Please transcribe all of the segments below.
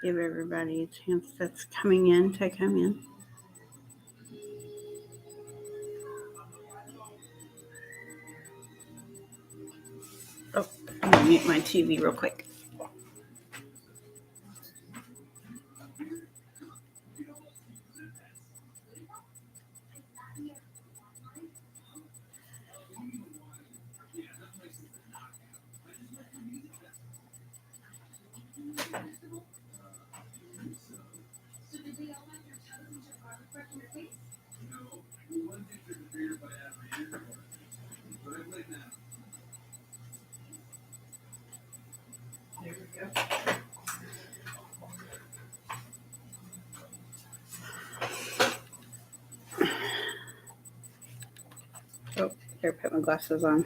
Give everybody a chance that's coming in to come in. Oh, I'm going to mute my TV real quick. Oh, here, put my glasses on.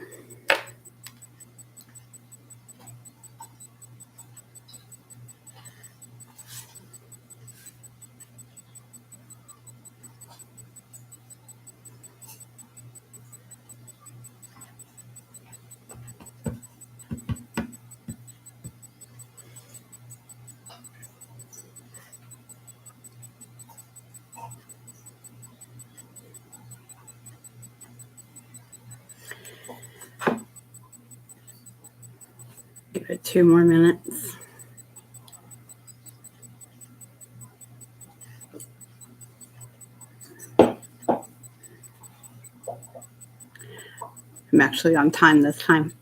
Give it 2 more minutes. I'm actually on time this time.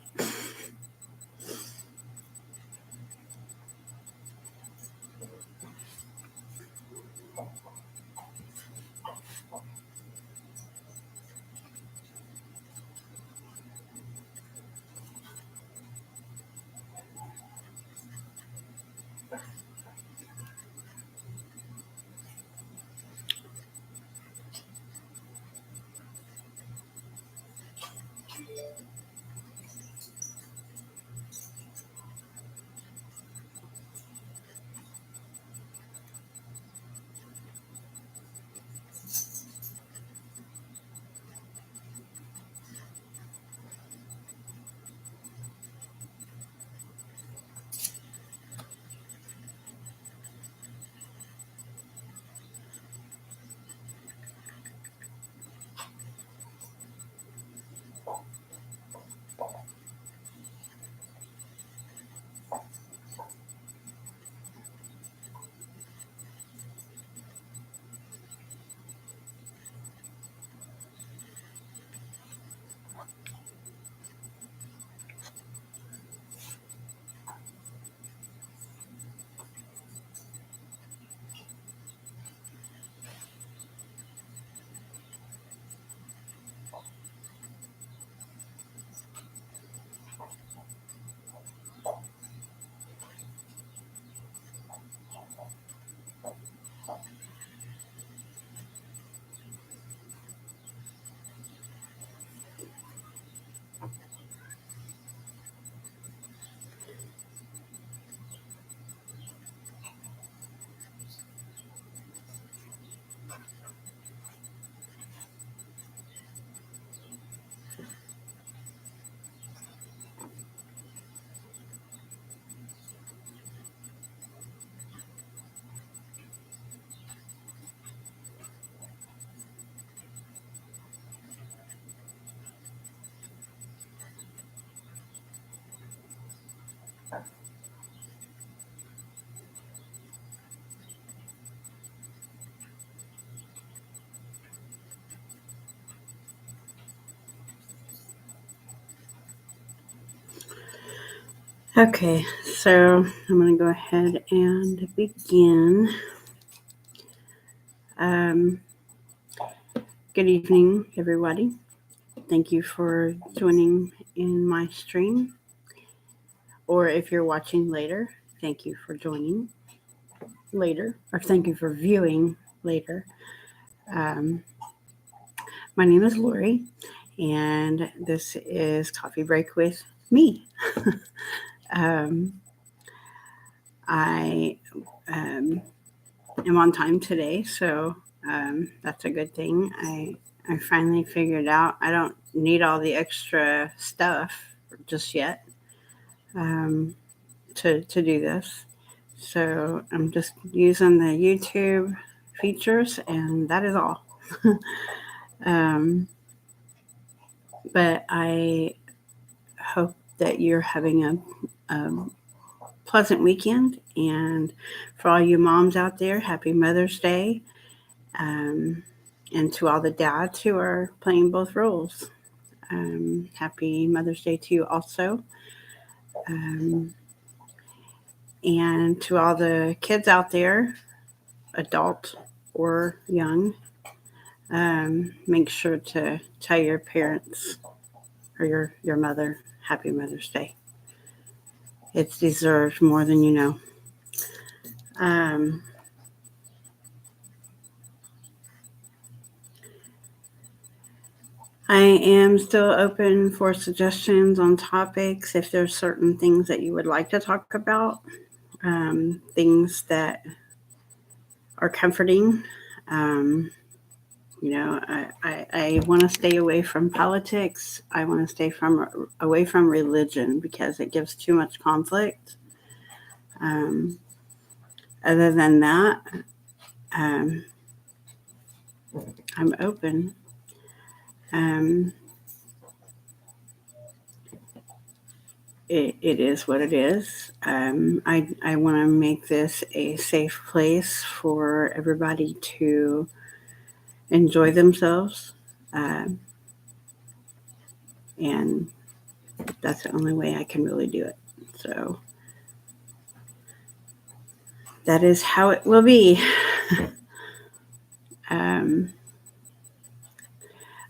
Okay, so I'm going to go ahead and begin. Good evening, everybody. Thank you for joining in my stream. Or if you're watching later, thank you for joining later, or thank you for viewing later. My name is Lori, and this is Coffee Break with me. I am on time today, so that's a good thing. I finally figured out I don't need all the extra stuff just yet to do this. So I'm just using the YouTube features, and that is all. But I hope that you're having a pleasant weekend. And for all you moms out there, happy Mother's Day. And to all the dads who are playing both roles, happy Mother's Day to you also. And to all the kids out there, adult or young, make sure to tell your parents or your mother happy Mother's Day. It's deserved more than you know. I am still open for suggestions on topics if there's certain things that you would like to talk about, things that are comforting. I want to stay away from politics. I want to stay away from religion because it gives too much conflict. Other than that, I'm open. It is what it is. I want to make this a safe place for everybody to enjoy themselves. And that's the only way I can really do it. So that is how it will be. I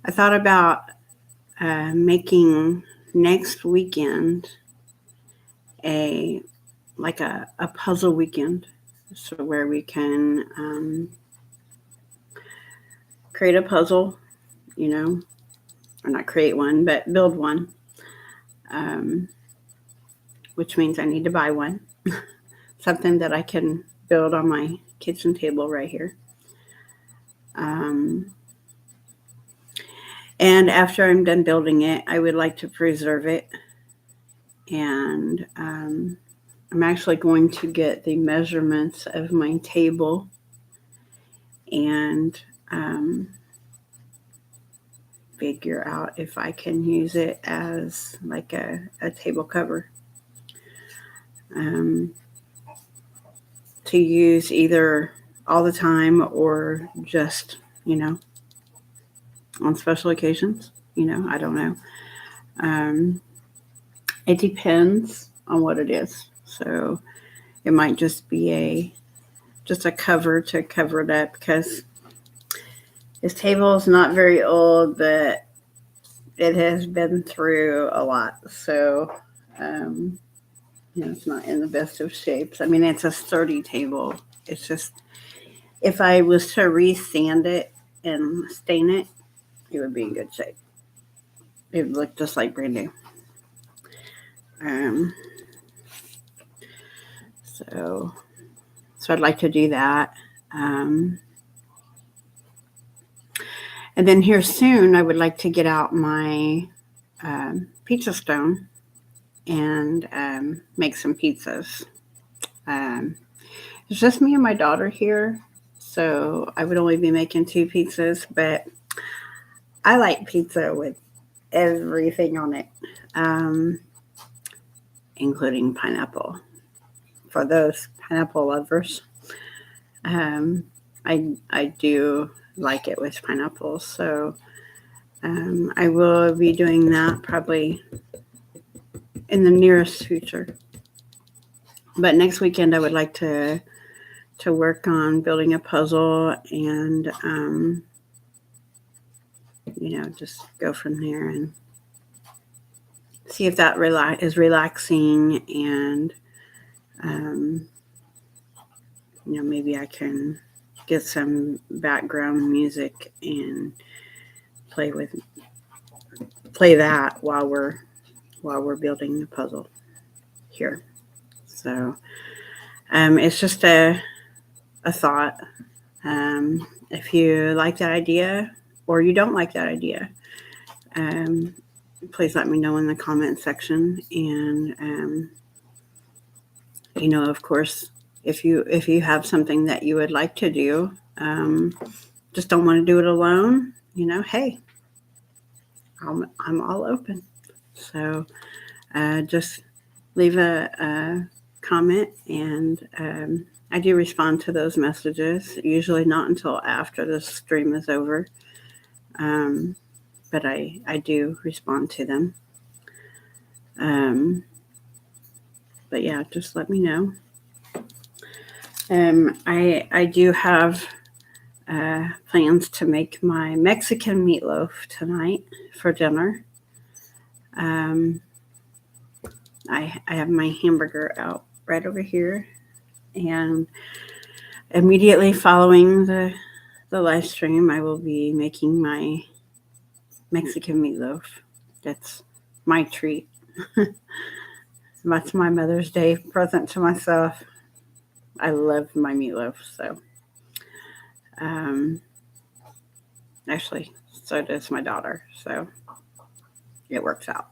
thought about making next weekend a puzzle weekend, so where we can create a puzzle, or not create one, but build one, which means I need to buy one, something that I can build on my kitchen table right here. And after I'm done building it, I would like to preserve it. And I'm actually going to get the measurements of my table and figure out if I can use it as like a table cover. To use either all the time or just, on special occasions. I don't know. It depends on what it is. So it might just be just a cover to cover it up, because this table is not very old, but it has been through a lot. So, it's not in the best of shapes. I mean, it's a sturdy table. It's just, if I was to re-sand it and stain it, it would be in good shape. It would look just like brand new. So I'd like to do that. And then here soon, I would like to get out my pizza stone and make some pizzas. It's just me and my daughter here, so I would only be making 2 pizzas, but I like pizza with everything on it, including pineapple. For those pineapple lovers, I do like it with pineapple, so I will be doing that probably in the nearest future. But next weekend, I would like to work on building a puzzle and, just go from there and see if that is relaxing, and, maybe I can get some background music and play that while we're building the puzzle here. So, it's just a thought. If you like that idea or you don't like that idea, please let me know in the comment section. And of course, if you have something that you would like to do, just don't want to do it alone, hey, I'm all open. So just leave a comment, and I do respond to those messages, usually not until after the stream is over, but I do respond to them. But yeah, just let me know. I do have plans to make my Mexican meatloaf tonight for dinner. I have my hamburger out right over here, and immediately following the live stream, I will be making my Mexican meatloaf. That's my treat. That's my Mother's Day present to myself. I love my meatloaf, so actually, so does my daughter. So it works out.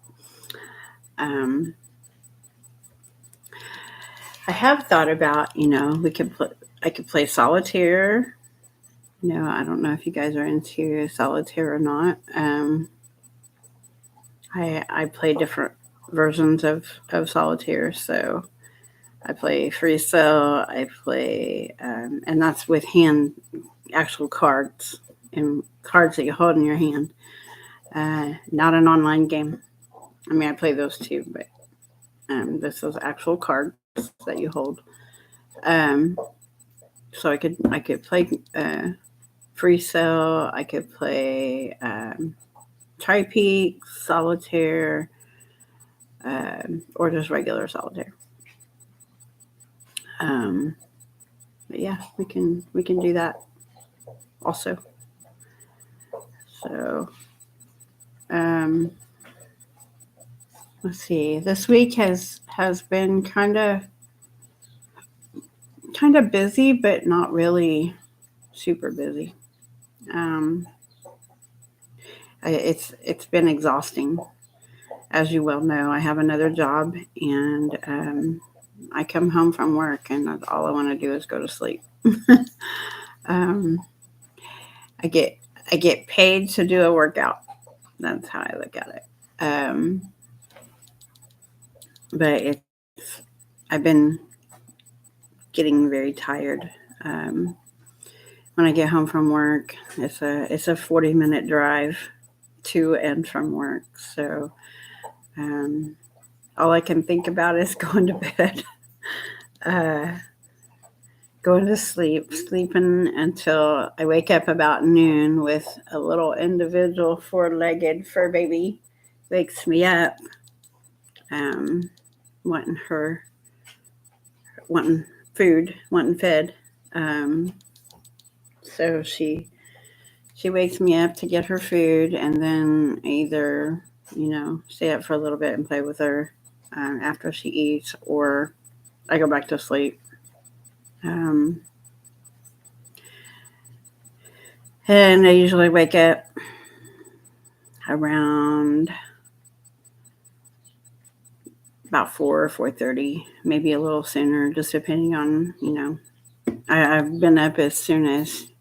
I have thought about, I could play solitaire. I don't know if you guys are into solitaire or not. I play different versions of solitaire. So I play free cell. I play, and that's with actual cards and cards that you hold in your hand. Not an online game. I mean, I play those too, but this is actual cards that you hold. So I could play free cell. I could play tri-peak, solitaire, or just regular solitaire. But yeah, we can do that also. So let's see. This week has been kind of busy, but not really super busy. It's been exhausting, as you well know. I have another job, and I come home from work, and all I want to do is go to sleep. I get paid to do a workout. That's how I look at it. But I've been getting very tired. When I get home from work, it's a 40-minute drive to and from work. So all I can think about is going to bed, going to sleeping until I wake up about noon with a little individual 4-legged fur baby wakes me up, wanting food, wanting fed. So she wakes me up to get her food, and then either stay up for a little bit and play with her after she eats, or I go back to sleep. And I usually wake up around about 4 or 4:30, maybe a little sooner, just depending on, I've been up as soon as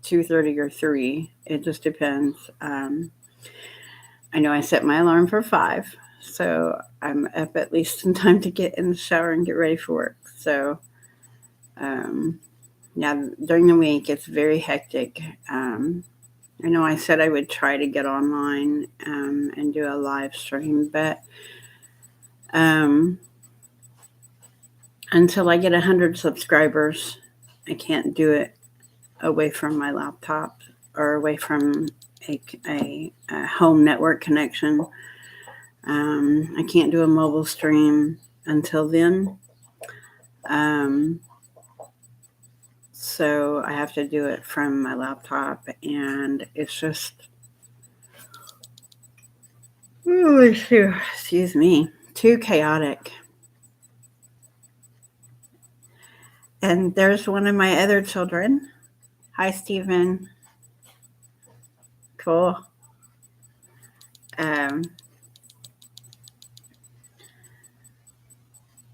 2:30 or 3. It just depends. I know I set my alarm for 5, so I'm up at least in time to get in the shower and get ready for work. So, yeah, during the week, it's very hectic. I know I said I would try to get online and do a live stream, but until I get 100 subscribers, I can't do it away from my laptop or away from a home network connection. I can't do a mobile stream until then. So I have to do it from my laptop, and it's just, excuse me, too chaotic. And there's one of my other children. Hi, Stephen. Cool.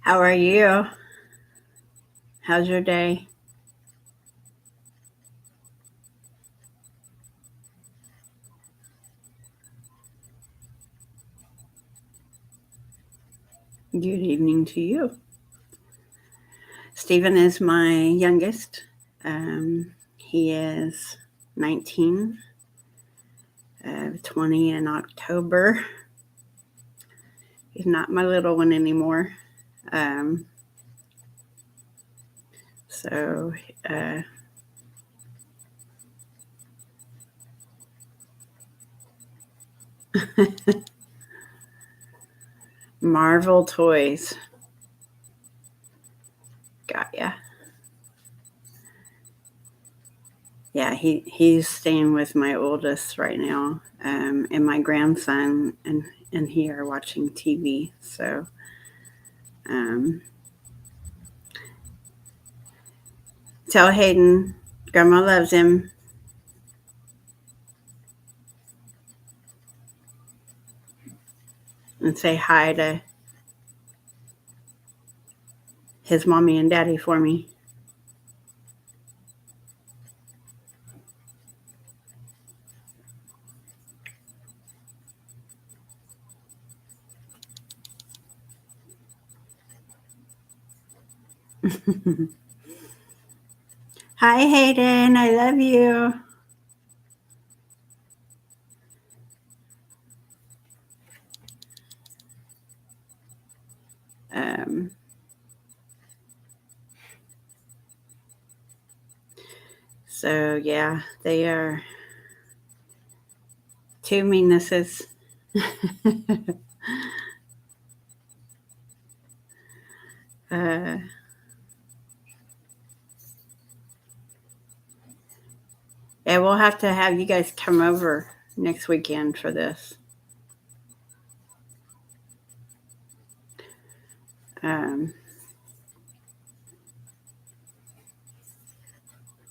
How are you? How's your day? Good evening to you. Stephen is my youngest. He is 19, 20 in October. He's not my little one anymore. So, Marvel toys. Got ya. Yeah, he's staying with my oldest right now, and my grandson and he are watching TV. So, tell Hayden Grandma loves him. And say hi to his mommy and daddy for me. Hi, Hayden. I love you. So, yeah, they are two meannesses. Yeah, we'll have to have you guys come over next weekend for this.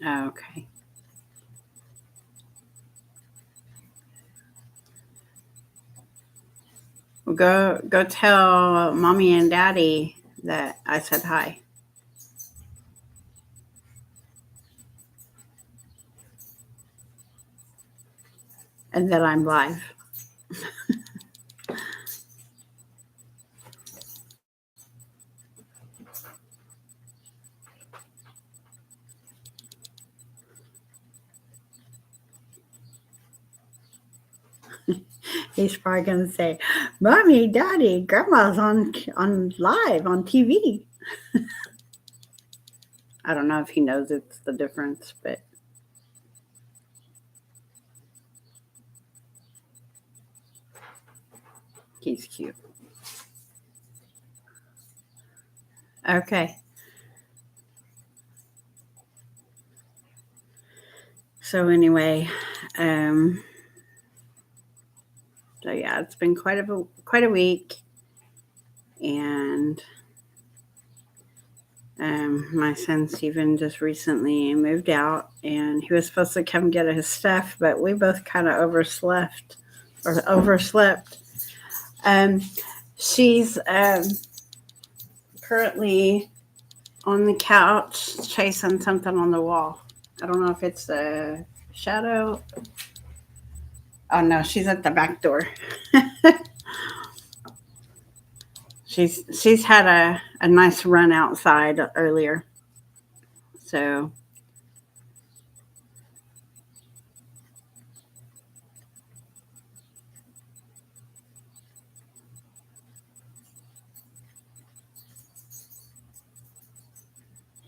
Okay. Well, go tell mommy and daddy that I said hi. And that I'm live. He's probably going to say, Mommy, Daddy, Grandma's on live on TV. I don't know if he knows it's the difference, but he's cute. Okay. So anyway, so yeah, it's been quite a week, and my son Stephen just recently moved out, and he was supposed to come get his stuff, but we both kind of overslept. She's currently on the couch chasing something on the wall. I don't know if it's a shadow. Oh no, she's at the back door. She's had a nice run outside earlier. So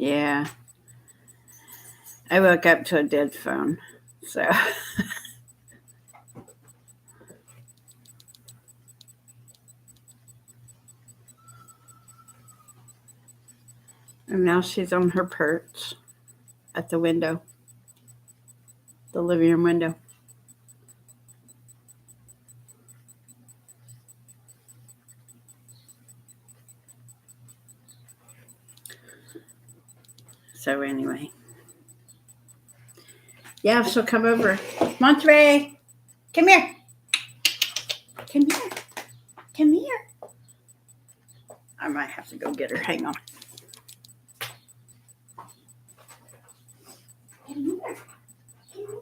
Yeah. I woke up to a dead phone. So and now she's on her perch at the window, the living room window. So anyway. Yeah, she'll come over. Monterey, come here. Come here. Come here. I might have to go get her. Hang on. Come here. Come here.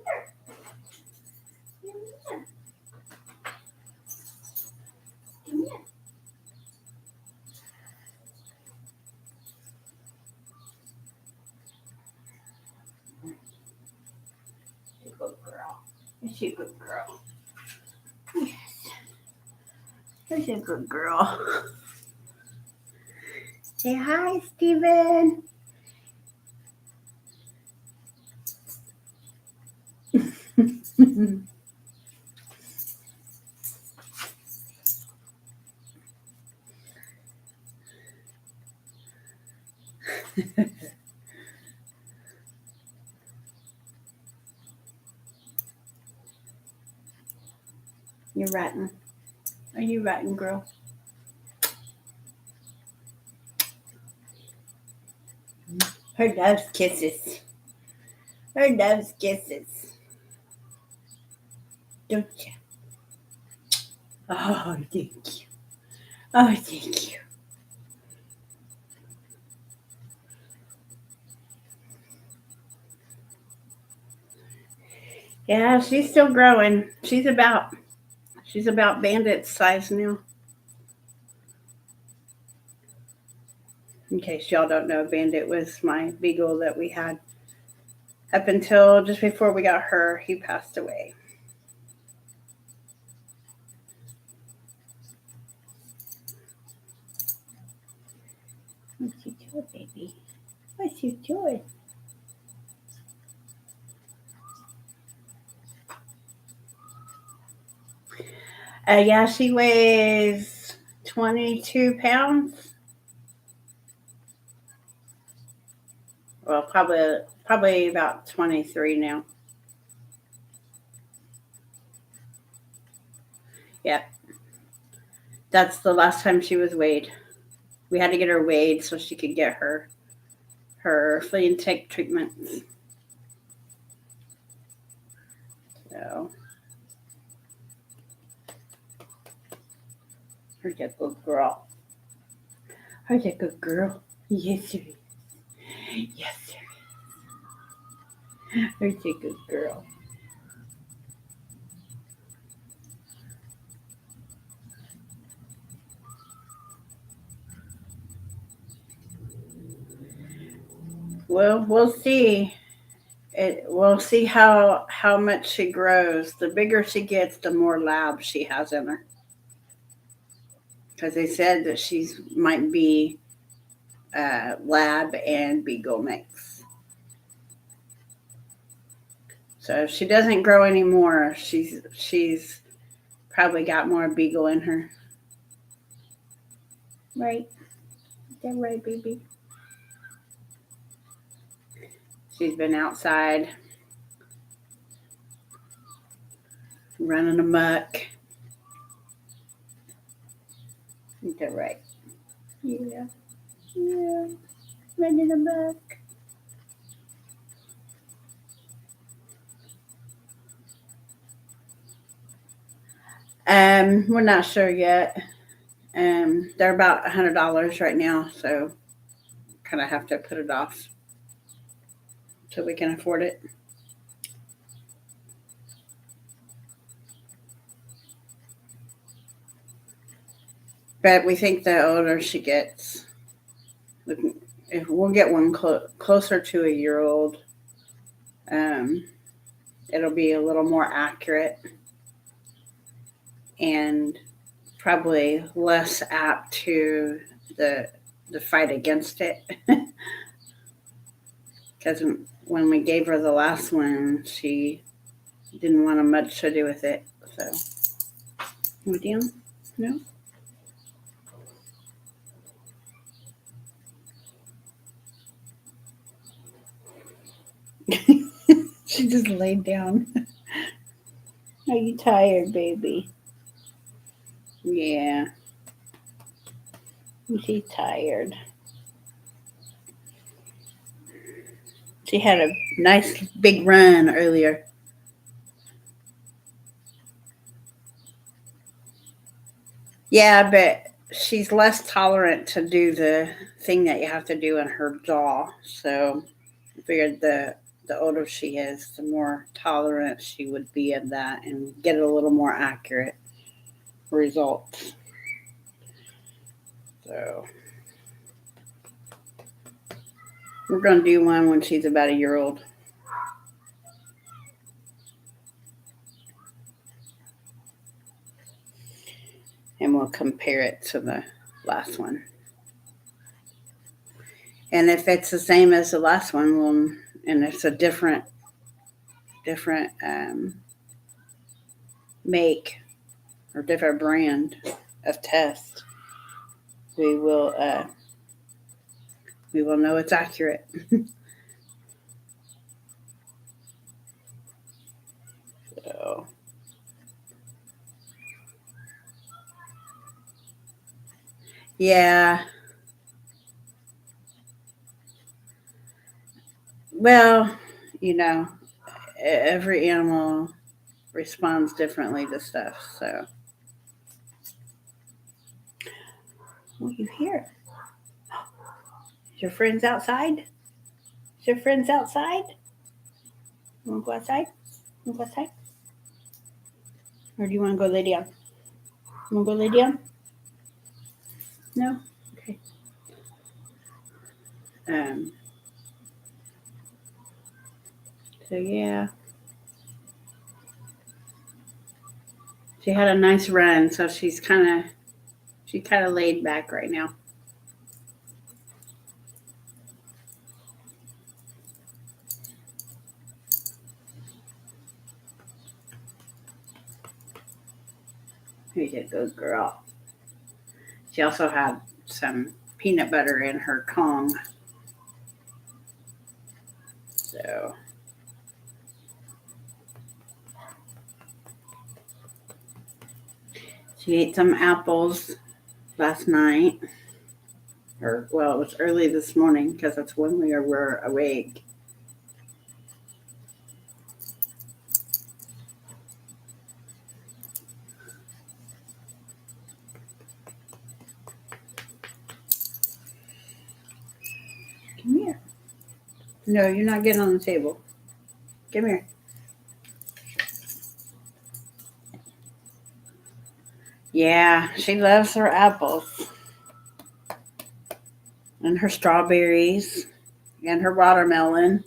Come here. Come here. She's a good girl. She's a good girl. Yes. She's a good girl. Say hi, Steven. You're rotten. Are you rotten, girl? Her loves kisses. Her loves kisses. Don't you? Oh, thank you. Oh, thank you. Yeah, she's still growing. She's about bandit size now. In case y'all don't know, Bandit was my beagle that we had up until just before we got her. He passed away. What's you doing, baby? What's you doing? Yeah, she weighs 22 pounds. Well, probably about 23 now. Yeah. That's the last time she was weighed. We had to get her weighed so she could get her flea and tick treatments. So her's a good girl. Her's a good girl. Yes, sir. Yes, sir. Her's a good girl. Well, we'll see. We'll see how much she grows. The bigger she gets, the more lab she has in her. Because they said that she might be lab and beagle mix. So if she doesn't grow anymore, she's probably got more beagle in her. Right? Is that right, baby? She's been outside running amok. Is that right? Yeah. Yeah. Running amok. We're not sure yet. They're about $100 right now, so kind of have to put it off so we can afford it. But we think the older she gets, if we'll get one closer to a year old, it'll be a little more accurate and probably less apt to the fight against it. Because when we gave her the last one, she didn't want much to do with it. So, we down? No? She just laid down. Are you tired, baby? Yeah. She's tired. She had a nice big run earlier. Yeah, but she's less tolerant to do the thing that you have to do in her jaw. So I figured the older she is, the more tolerant she would be of that and get a little more accurate results. So we're going to do one when she's about a year old. And we'll compare it to the last one. And if it's the same as the last one, and it's a different make or different brand of test, we will know it's accurate. So yeah. Well, every animal responds differently to stuff. So what do you hear? Is your friends outside? Is your friends outside? You want to go outside? You want to go outside? Or do you want to go lay down? You want to go lay down? No? Okay. So yeah. She had a nice run, so she's kind of laid back right now. She's a good girl. She also had some peanut butter in her Kong. So she ate some apples last night. It was early this morning because that's when we were awake. Come here. No, you're not getting on the table. Come here. Yeah, she loves her apples and her strawberries and her watermelon.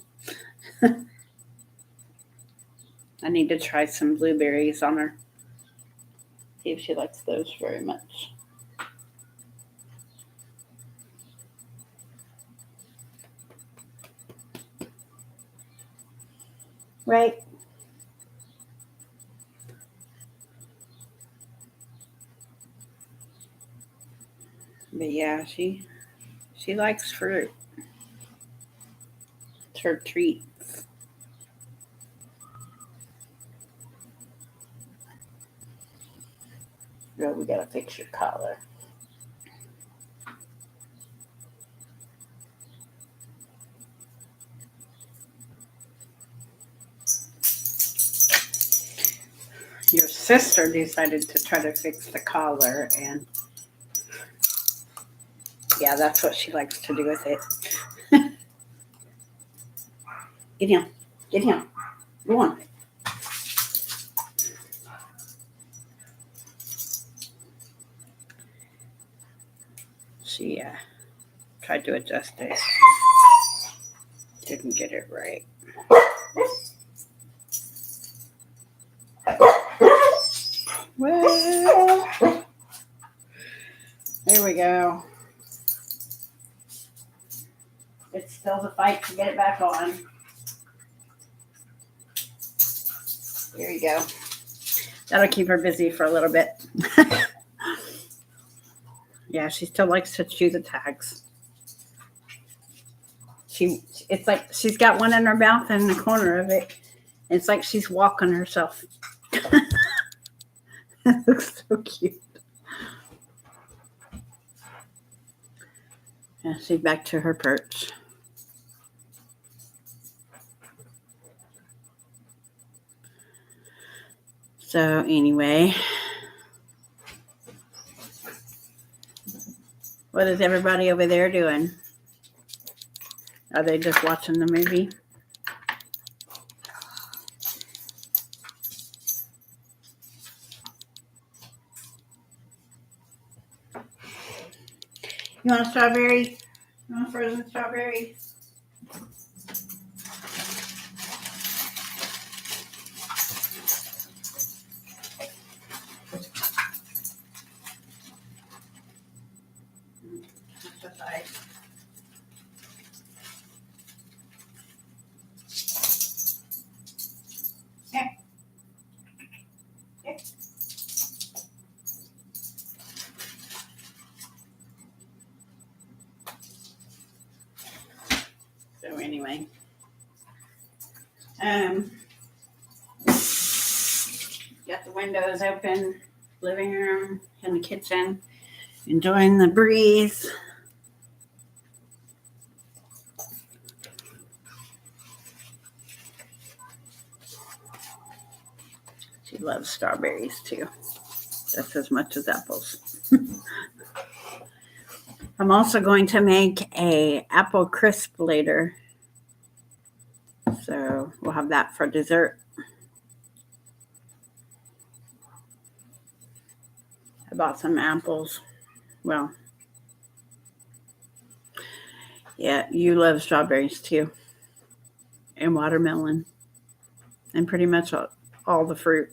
I need to try some blueberries on her. See if she likes those very much. Right? But yeah, she likes fruit. It's her treat. Oh, we gotta fix your collar. Your sister decided to try to fix the collar, and yeah, that's what she likes to do with it. Get him. Get him. Go on. She tried to adjust it. Didn't get it right. Well, there we go. It's still the fight to get it back on. There you go. That'll keep her busy for a little bit. Yeah, she still likes to chew the tags. It's like she's got one in her mouth in the corner of it. It's like she's walking herself. It looks so cute. Yeah, she's back to her perch. So anyway, what is everybody over there doing? Are they just watching the movie? You want a strawberry? You want a frozen strawberry? So anyway, got the windows open, living room and the kitchen, enjoying the breeze. She loves strawberries too, just as much as apples. I'm also going to make a apple crisp later. So we'll have that for dessert. I bought some apples. Well, yeah, you love strawberries too. And watermelon. And pretty much all the fruit.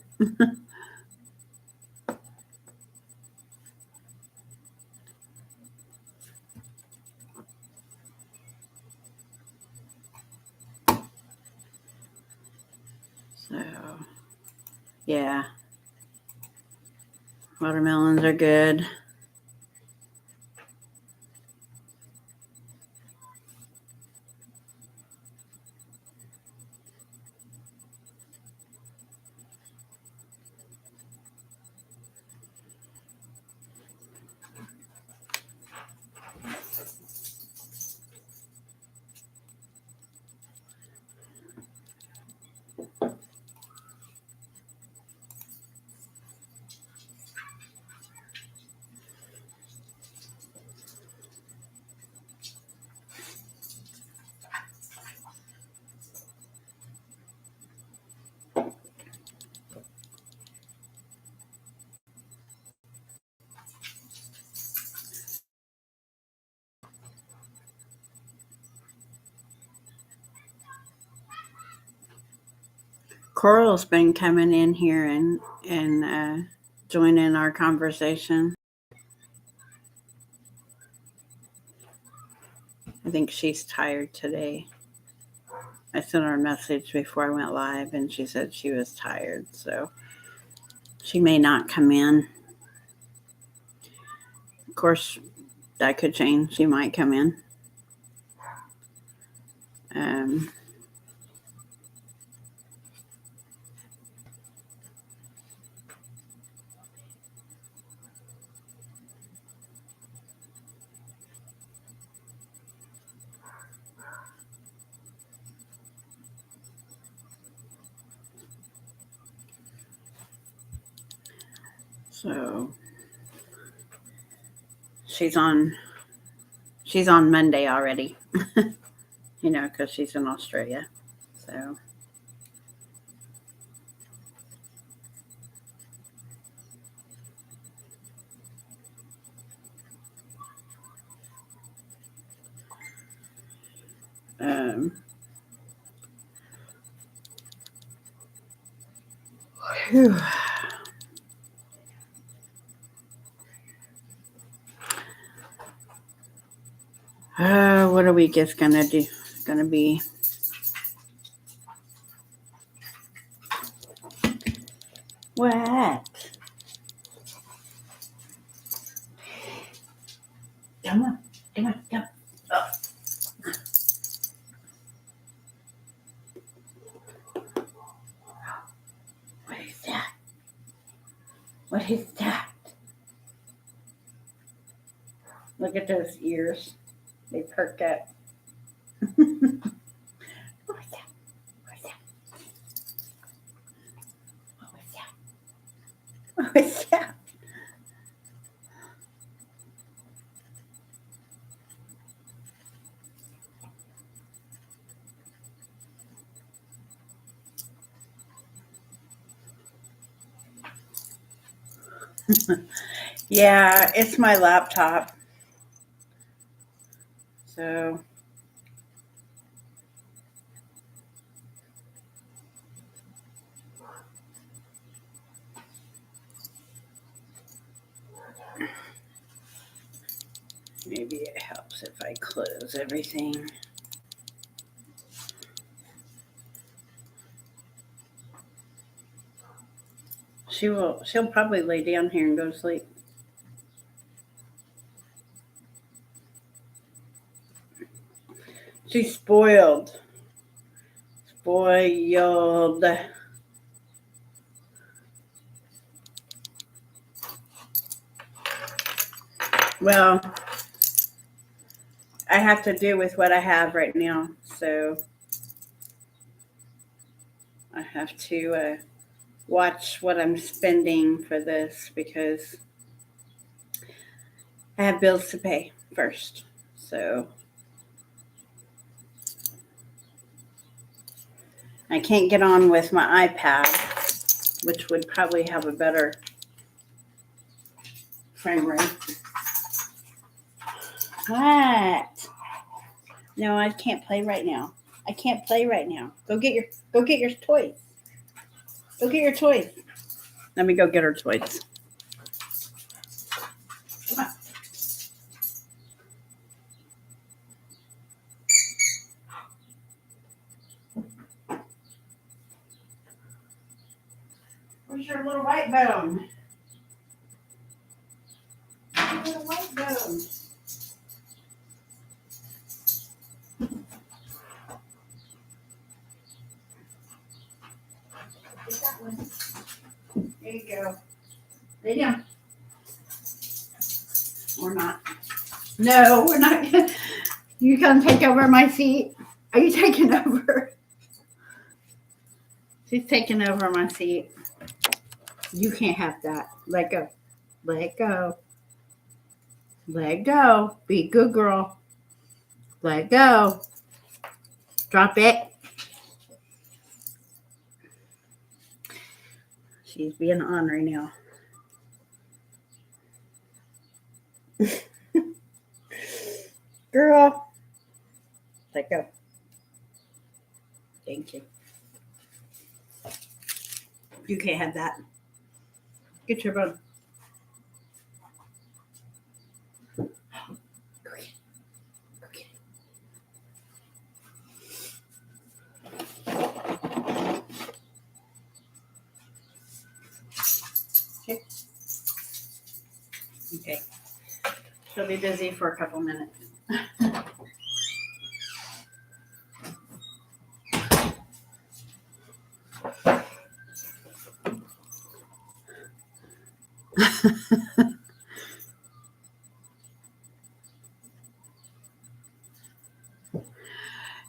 So, yeah. Watermelons are good. Coral's been coming in here and joining our conversation. I think she's tired today. I sent her a message before I went live, and she said she was tired, so she may not come in. Of course, that could change. She might come in. So she's on Monday already, because she's in Australia. So whew. What are we just gonna do? going to be what? Come on. Oh. What is that? What is that? Look at those ears. They perk up. What was that? What was that? Yeah, it's my laptop. So maybe it helps if I close everything. She'll probably lay down here and go to sleep. She's spoiled. Spoiled. Well, I have to do with what I have right now. So I have to watch what I'm spending for this because I have bills to pay first. So I can't get on with my iPad, which would probably have a better frame rate. What? No, I can't play right now. I can't play right now. Go get your toys. Go get your toys. Let me go get her toys. Come on. Where's your little white bone? Little white bone. Get that one. There you go. Lay down. Or not. No, we're not. You gonna take over my seat? Are you taking over? She's taking over my seat. You can't have that. Let go. Let go. Let go. Be a good girl. Let go. Drop it. She's being ornery now. Girl. Let go. Thank you. You can't have that. Get your bone. Go get it. Go get it. Okay. Okay. She'll be busy for a couple minutes.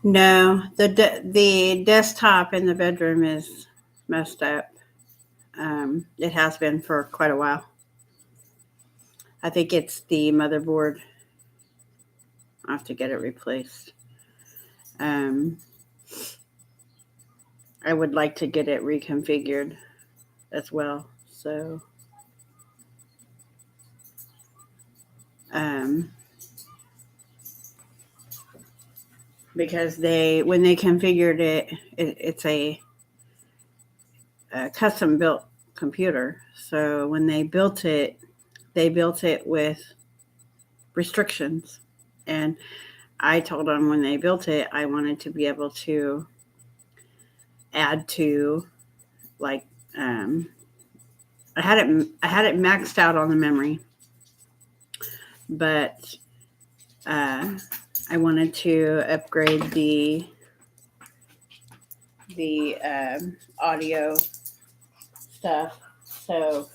No, the desktop in the bedroom is messed up. It has been for quite a while. I think it's the motherboard. I have to get it replaced. I would like to get it reconfigured as well. So, because when they configured it's a custom built computer. So when they built it with restrictions, and I told them when they built it, I wanted to be able to add to, like, I had it maxed out on the memory, but I wanted to upgrade the audio stuff. So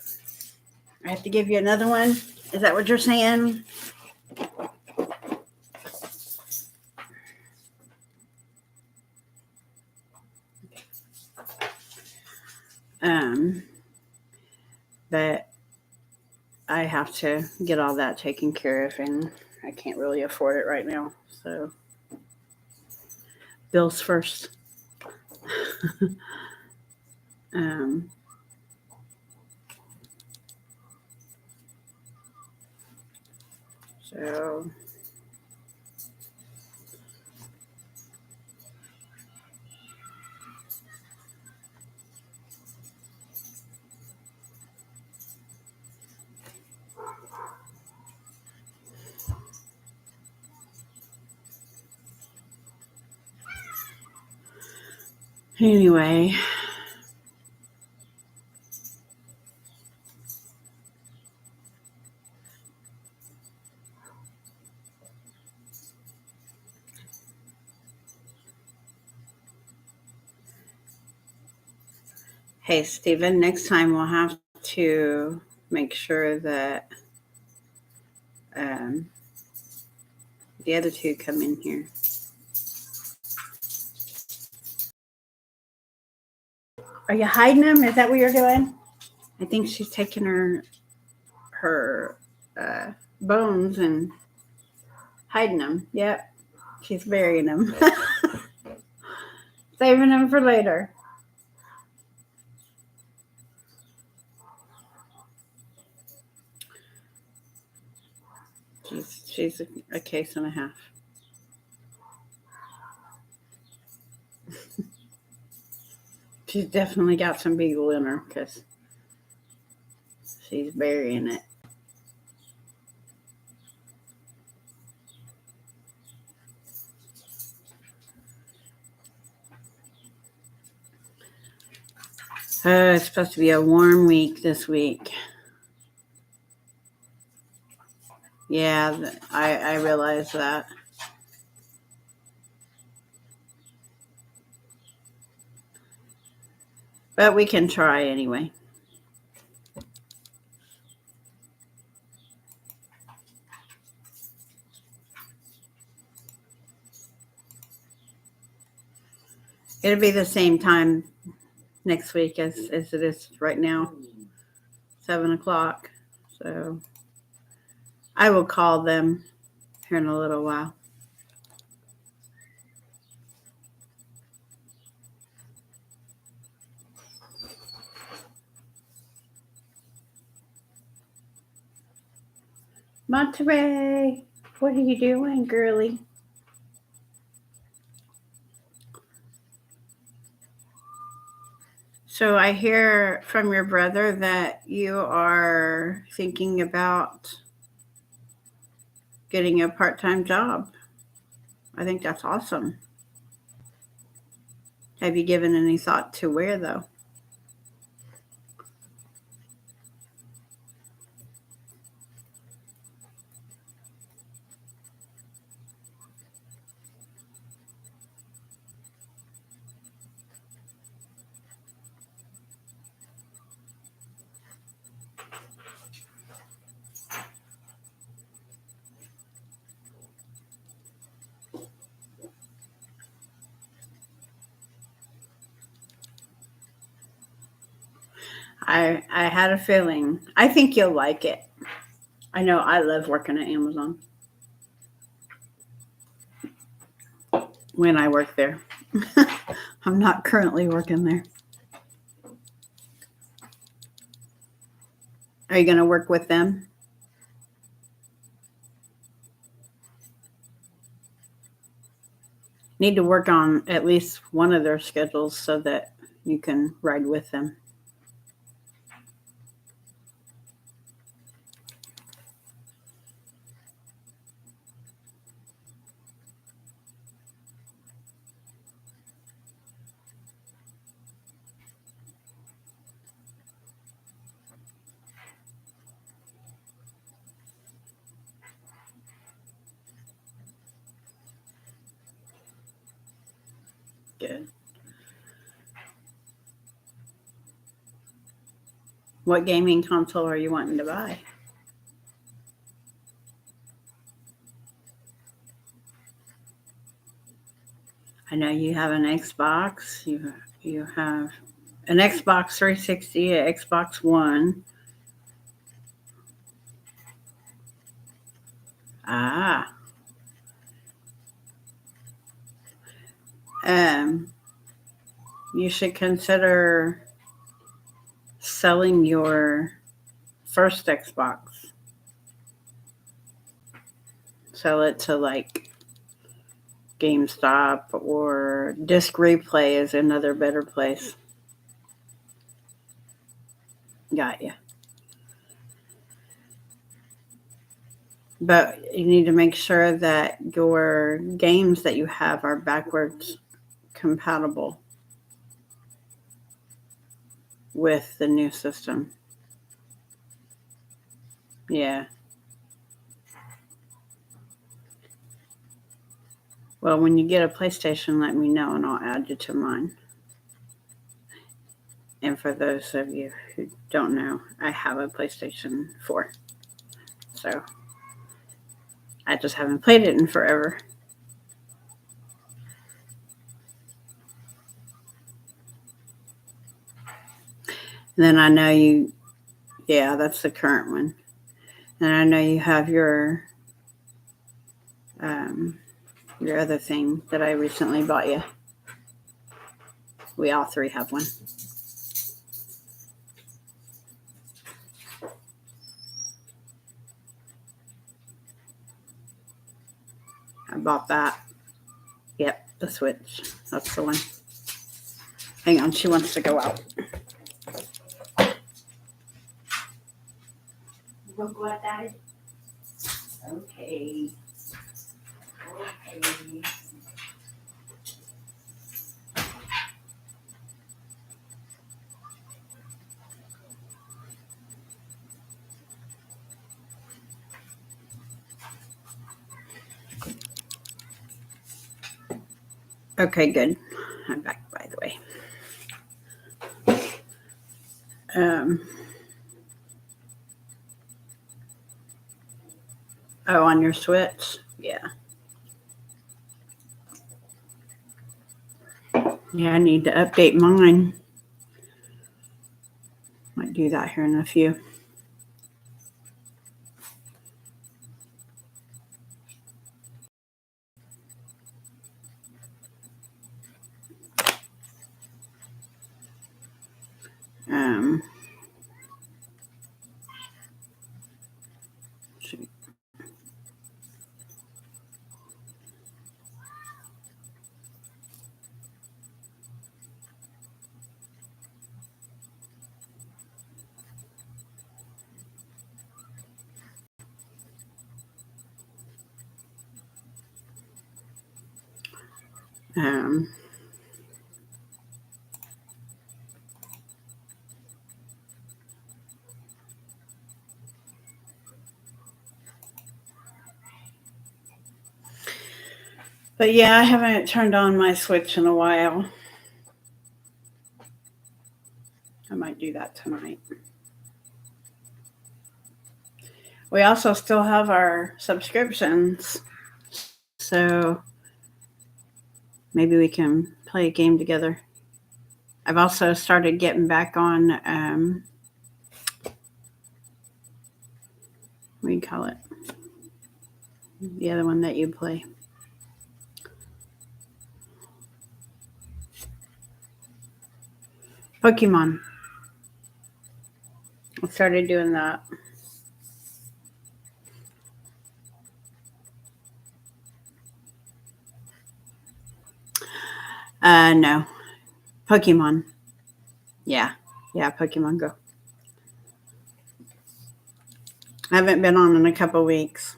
I have to give you another one. Is that what you're saying? But I have to get all that taken care of, and I can't really afford it right now. So bills first. um, so anyway. Hey, Stephen, next time we'll have to make sure that um, the other two come in here. Are you hiding them? Is that what you're doing? I think she's taking her bones and hiding them. Yep, she's burying them, saving them for later. She's a case and a half. She's definitely got some beagle in her because she's burying it. It's supposed to be a warm week this week. Yeah, I realize that. But we can try anyway. It'll be the same time next week as it is right now, 7:00. So I will call them here in a little while. Monterey, what are you doing, girly? So I hear from your brother that you are thinking about getting a part-time job. I think that's awesome. Have you given any thought to where, though? I had a feeling. I think you'll like it. I know I love working at Amazon when I work there. I'm not currently working there. Are you going to work with them? Need to work on at least one of their schedules so that you can ride with them. Good. What gaming console are you wanting to buy? I know you have an Xbox. You have an Xbox 360, an Xbox One. Ah. You should consider selling your first Xbox. Sell it to like GameStop, or Disc Replay is another better place. Got you. But you need to make sure that your games that you have are backwards compatible with the new system. Yeah. Well, when you get a PlayStation, let me know and I'll add you to mine. And for those of you who don't know, I have a PlayStation 4. So I just haven't played it in forever. And then I know you, yeah, that's the current one. And I know you have your other thing that I recently bought you. We all three have one. I bought that. Yep, the Switch. That's the one. Hang on, she wants to go out. You want to go out, Daddy? Okay. Okay. Okay, good. I'm back, by the way. Oh, on your Switch? Yeah. Yeah, I need to update mine. Might do that here in a few. Shoot. But yeah, I haven't turned on my Switch in a while. I might do that tonight. We also still have our subscriptions, so maybe we can play a game together. I've also started getting back on, what do you call it? The other one that you play. Pokemon. I started doing that. No. Pokemon. Yeah, Pokemon Go. I haven't been on in a couple weeks,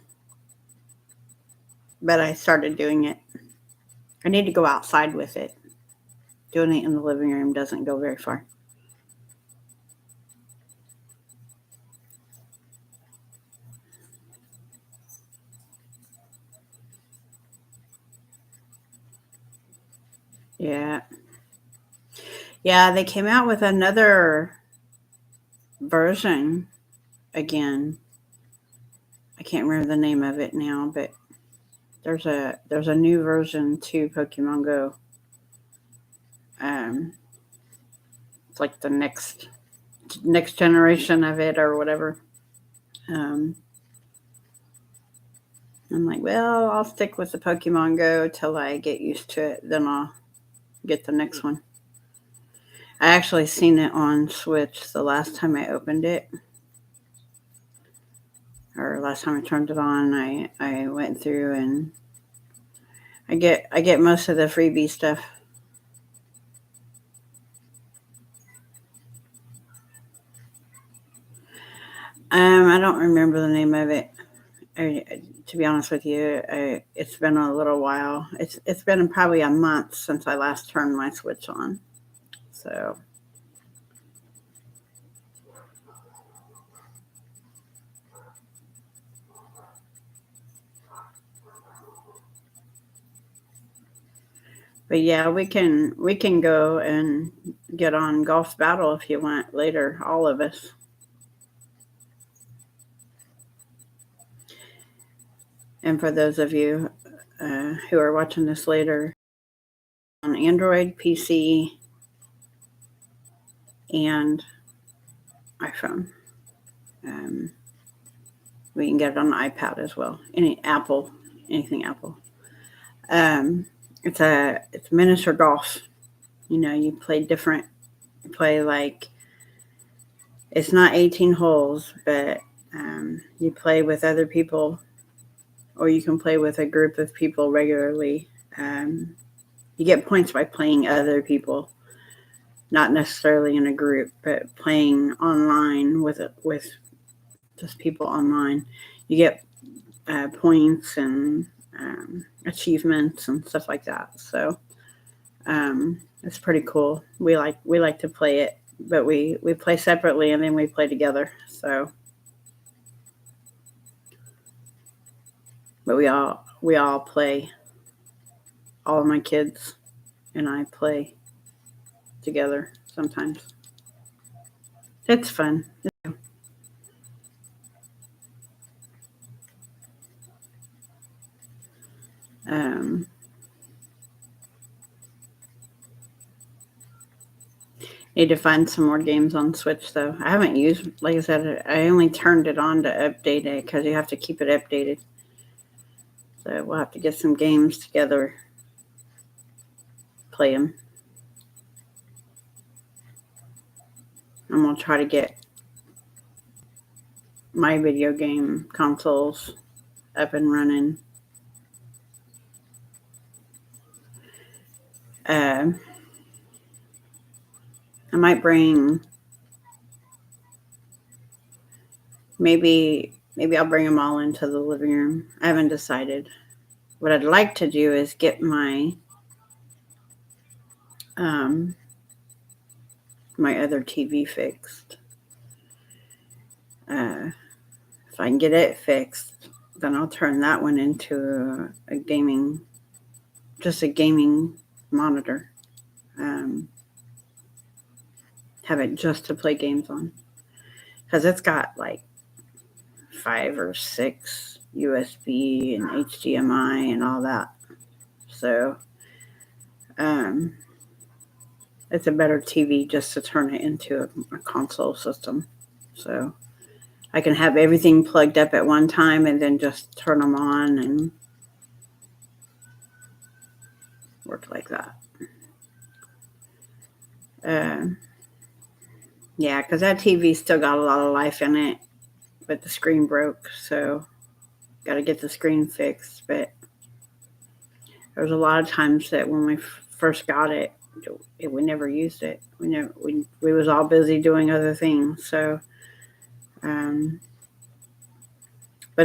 but I started doing it. I need to go outside with it. Doing it in the living room doesn't go very far. Yeah. Yeah, they came out with another version again. I can't remember the name of it now, but there's a new version to Pokemon Go. Um, it's like the next generation of it or whatever. Um, I'm like, well, I'll stick with the Pokemon Go till I get used to it. Then I'll get the next one. I actually seen it on Switch the last time I opened it, or last time I turned it on. I went through and I get most of the freebie stuff. I don't remember the name of it. To be honest with you, it's been a little while. It's been probably a month since I last turned my Switch on. So, but yeah, we can go and get on Golf Battle if you want later, all of us. And for those of you who are watching this later, on Android, PC, and iPhone. Um, we can get it on the iPad as well. Anything Apple. Um, it's miniature golf. You know, you play different. You play like it's not 18 holes, but you play with other people, or you can play with a group of people regularly. You get points by playing other people, not necessarily in a group, but playing online with just people online. You get points and achievements and stuff like that. So it's pretty cool. We like to play it, but we play separately and then we play together. So, but we all play. All of my kids and I play together sometimes. It's fun. Um, Need to find some more games on Switch though. I haven't used, like I said, I only turned it on to update it because you have to keep it updated. So we'll have to get some games together, play them. I'm going to try to get my video game consoles up and running. I might bring, maybe I'll bring them all into the living room. I haven't decided. What I'd like to do is get my my other TV fixed. If I can get it fixed, then I'll turn that one into a gaming monitor. Have it just to play games on, because it's got like 5 or 6 USB and HDMI and all that. So it's a better TV just to turn it into a console system. So I can have everything plugged up at one time and then just turn them on and work like that. Yeah, because that TV still got a lot of life in it, but the screen broke, so got to get the screen fixed. But there was a lot of times that when we first got it, we never used it. We was all busy doing other things. So, but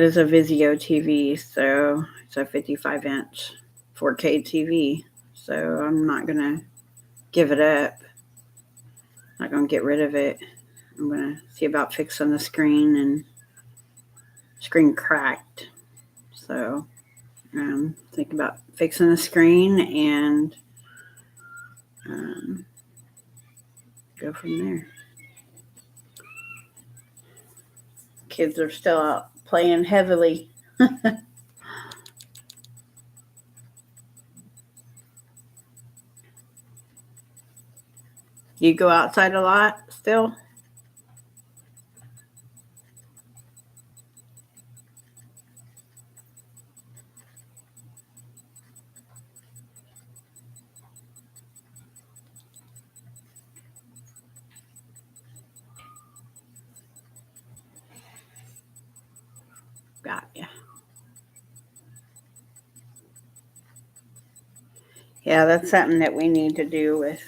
it's a Vizio TV, so it's a 55-inch 4K TV. So I'm not gonna give it up. Not gonna get rid of it. I'm gonna see about fixing the screen, and screen cracked. So think about fixing the screen and go from there. Kids are still out playing heavily. You go outside a lot still? Got ya. Yeah, that's something that we need to do with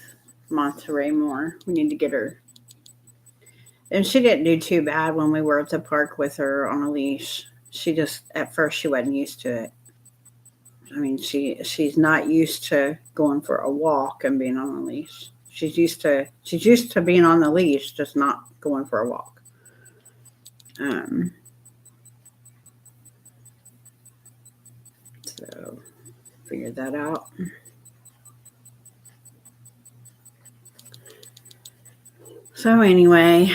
Monterey more. We need to get her. And she didn't do too bad when we were at the park with her on a leash. She just, at first, she wasn't used to it. I mean, she's not used to going for a walk and being on a leash. She's used to being on the leash, just not going for a walk. So figured that out. So anyway,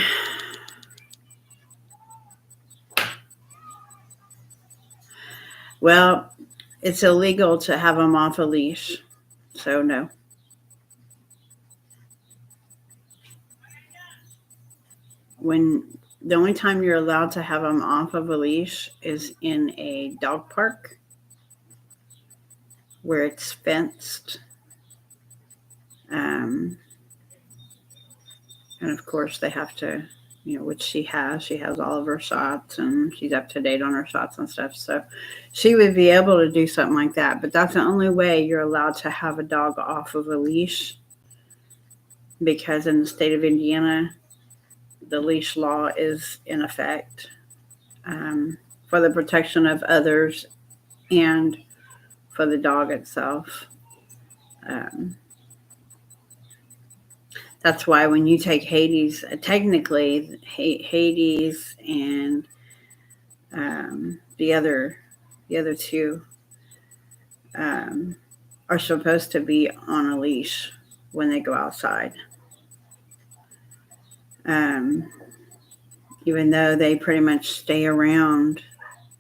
well, it's illegal to have them off a leash. So no. When the only time you're allowed to have them off of a leash is in a dog park where it's fenced. And of course, they have to, which she has. She has all of her shots and she's up to date on her shots and stuff. So she would be able to do something like that. But that's the only way you're allowed to have a dog off of a leash, because in the state of Indiana, the leash law is in effect for the protection of others and for the dog itself. That's why when you take Hades, technically Hades and the other two are supposed to be on a leash when they go outside. Even though they pretty much stay around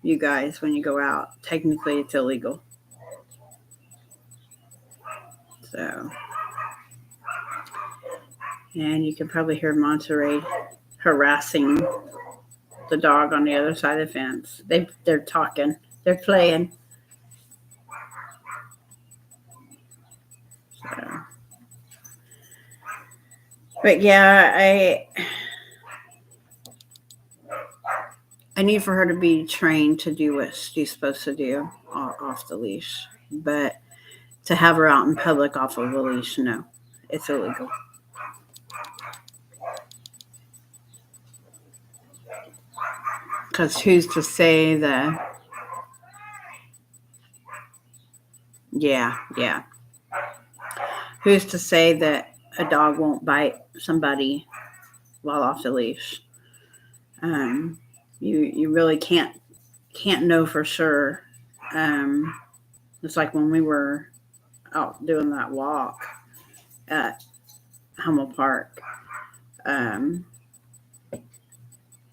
you guys when you go out, technically it's illegal. So, and you can probably hear Monterey harassing the dog on the other side of the fence. They're talking. They're playing. So. But yeah, I need for her to be trained to do what she's supposed to do off the leash. But to have her out in public off of a leash, no. It's illegal. Because who's to say that? Yeah. Who's to say that a dog won't bite somebody while off the leash? You really can't know for sure. It's like when we were out doing that walk at Hummel Park.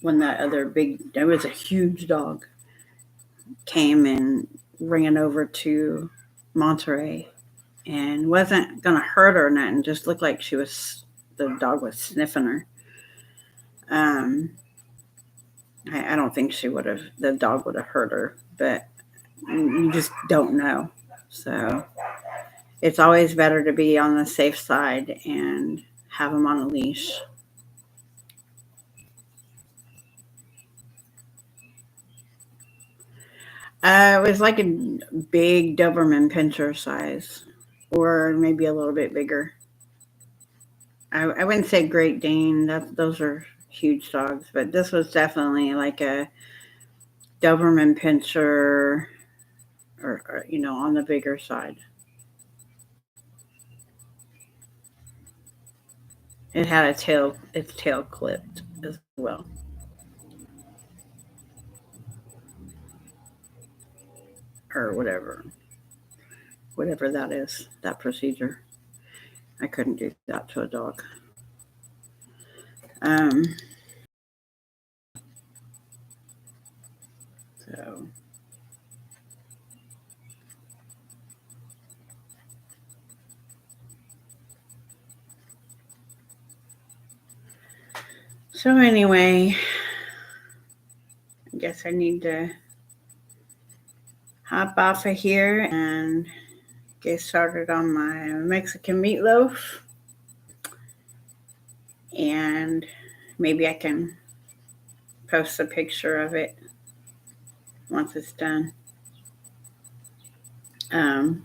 When that other there was a huge dog, came and ran over to Monterey and wasn't going to hurt her or nothing, just looked like the dog was sniffing her. I don't think the dog would have hurt her, but you just don't know. So it's always better to be on the safe side and have them on a leash. It was like a big Doberman Pinscher size, or maybe a little bit bigger. I wouldn't say Great Dane. Those are huge dogs, but this was definitely like a Doberman Pinscher, or on the bigger side. It had its tail clipped as well. Or whatever that is, that procedure. I couldn't do that to a dog. So anyway, I guess I need to hop off of here and get started on my Mexican meatloaf. And maybe I can post a picture of it once it's done. Or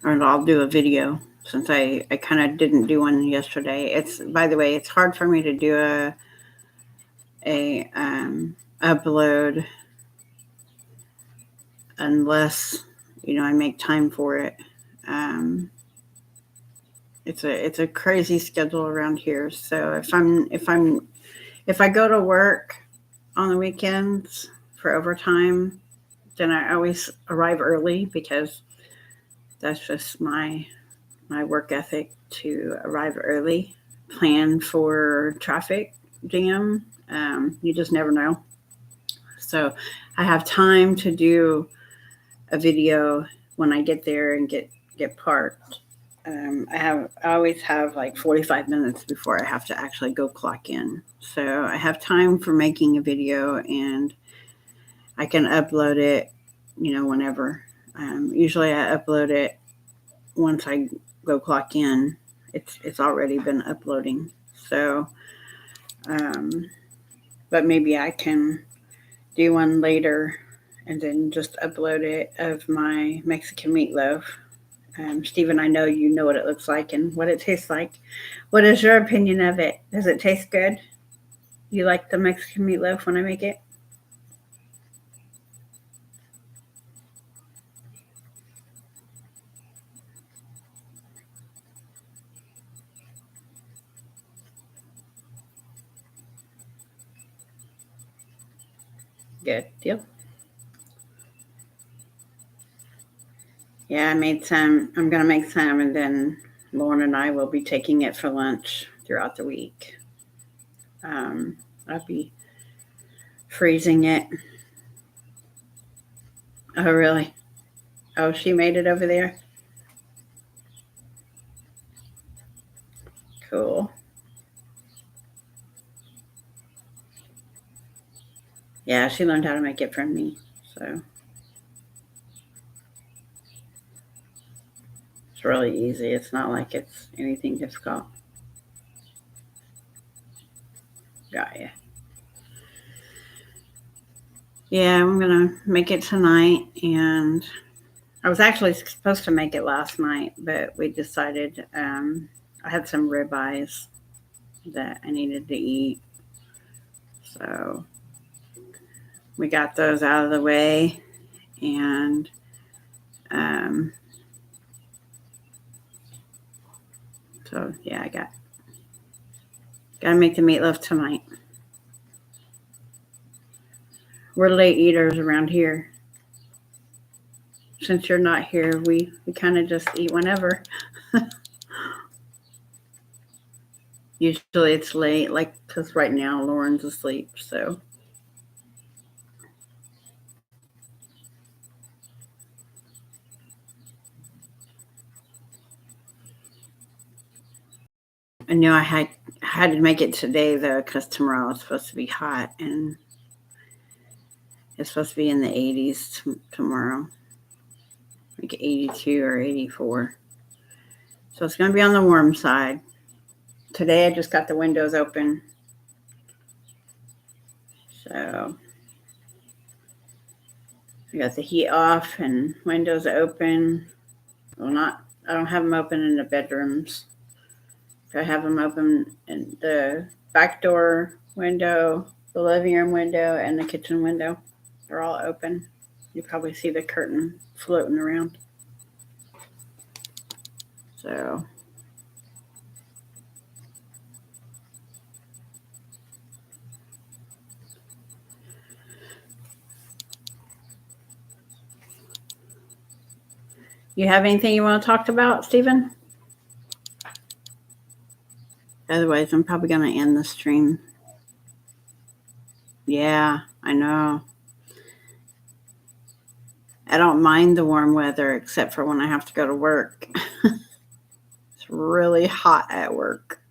I'll do a video since I kind of didn't do one yesterday. It's, by the way, it's hard for me to do a upload unless, I make time for it. It's a crazy schedule around here. So if I go to work on the weekends for overtime, then I always arrive early because that's just my work ethic, to arrive early, plan for traffic jam. You just never know. So I have time to do a video when I get there and get parked. I always have like 45 minutes before I have to actually go clock in. So I have time for making a video, and I can upload it, whenever. Usually I upload it once I go clock in. It's already been uploading. So, but maybe I can do one later and then just upload it of my Mexican meatloaf. Stephen, I know you know what it looks like and what it tastes like. What is your opinion of it? Does it taste good? You like the Mexican meatloaf when I make it? Good deal. Yeah, I made some. I'm going to make some, and then Lauren and I will be taking it for lunch throughout the week. I'll be freezing it. Oh, really? Oh, she made it over there? Cool. Yeah, she learned how to make it from me. So it's really easy. It's not like it's anything difficult. Got ya. Yeah, I'm going to make it tonight. And I was actually supposed to make it last night, but we decided I had some ribeyes that I needed to eat. So we got those out of the way. And so, yeah, I got to make the meatloaf tonight. We're late eaters around here. Since you're not here, we kind of just eat whenever. Usually it's late, like, because right now Lauren's asleep, so. I knew I had to make it today, though, because tomorrow is supposed to be hot, and it's supposed to be in the 80s tomorrow, like 82 or 84. So it's going to be on the warm side. Today I just got the windows open. So I got the heat off and windows open. Well, I don't have them open in the bedrooms. I have them open in the back door window, the living room window, and the kitchen window. They're all open. You probably see the curtain floating around. So You have anything you want to talk about, Stephen? Otherwise, I'm probably going to end the stream. Yeah, I know. I don't mind the warm weather except for when I have to go to work. It's really hot at work.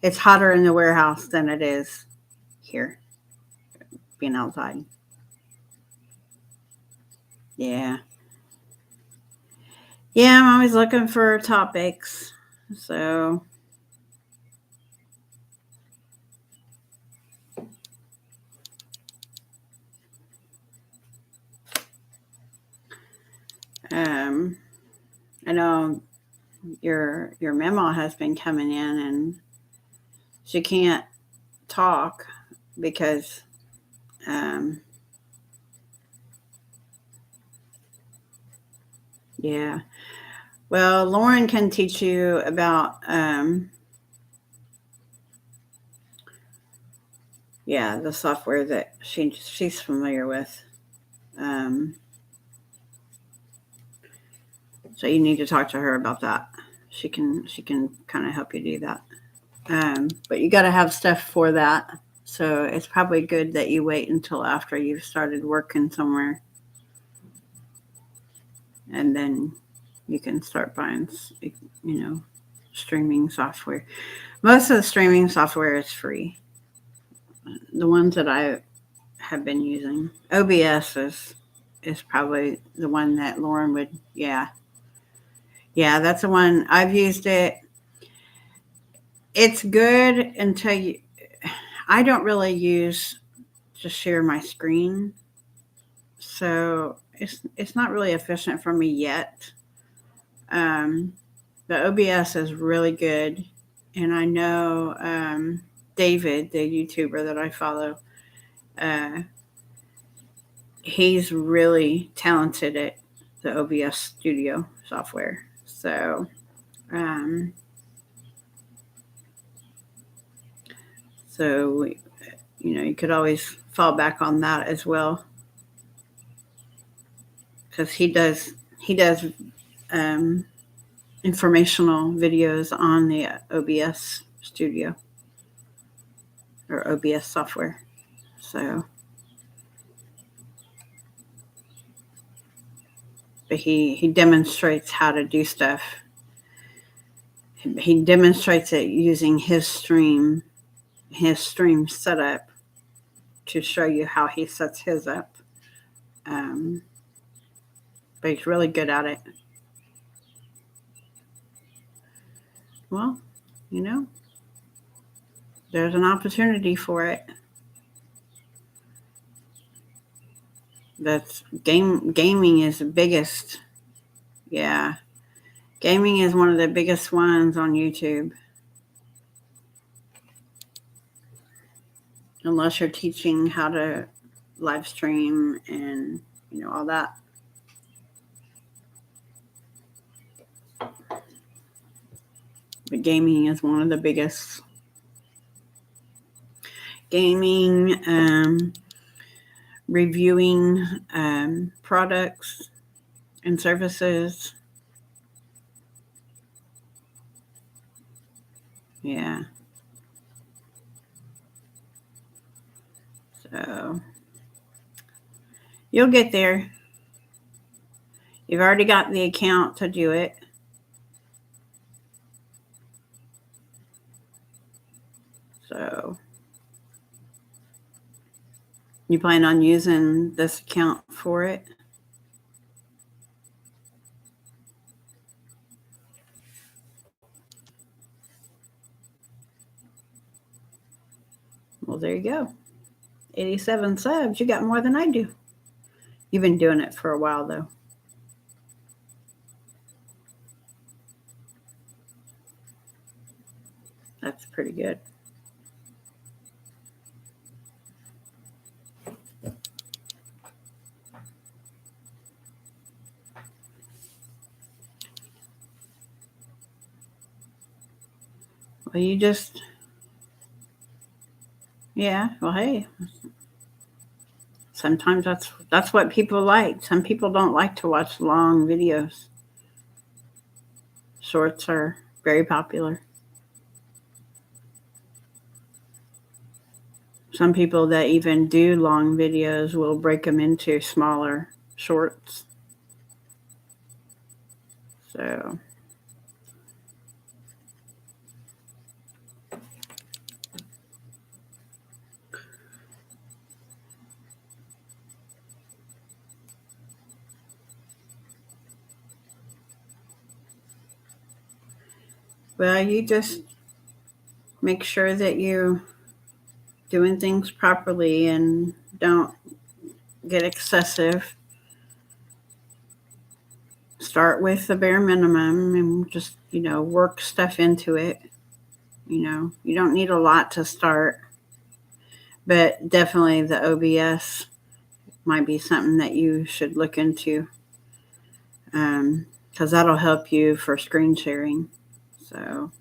It's hotter in the warehouse than it is here, being outside. Yeah. Yeah, I'm always looking for topics. So, I know your memo has been coming in and she can't talk because yeah. Well, Lauren can teach you about the software that she's familiar with. So you need to talk to her about that. She can kind of help you do that. But you got to have stuff for that. So it's probably good that you wait until after you've started working somewhere, and then you can start buying, streaming software. Most of the streaming software is free. The ones that I have been using, OBS is probably the one that Lauren would. Yeah, that's the one I've used it. It's good until you. I don't really use to share my screen, so it's not really efficient for me yet. The OBS is really good, and I know David, the YouTuber that I follow, uh, he's really talented at the OBS Studio software. So, um, so you could always fall back on that as well, because he does informational videos on the OBS Studio or OBS software. So, but he demonstrates how to do stuff. He demonstrates it using his stream setup to show you how he sets his up. But he's really good at it. Well, there's an opportunity for it. That's gaming is the biggest. Yeah. Gaming is one of the biggest ones on YouTube. Unless you're teaching how to live stream and all that. But gaming is one of the biggest. Gaming, reviewing products and services. Yeah. So you'll get there. You've already got the account to do it. So you plan on using this account for it? Well, there you go. 87 subs. You got more than I do. You've been doing it for a while, though. That's pretty good. Well, you just... Yeah, well, hey. Sometimes that's what people like. Some people don't like to watch long videos. Shorts are very popular. Some people that even do long videos will break them into smaller shorts. So, well, you just make sure that you doing things properly and don't get excessive. Start with the bare minimum and just, work stuff into it. You don't need a lot to start, but definitely the OBS might be something that you should look into, because that'll help you for screen sharing. So,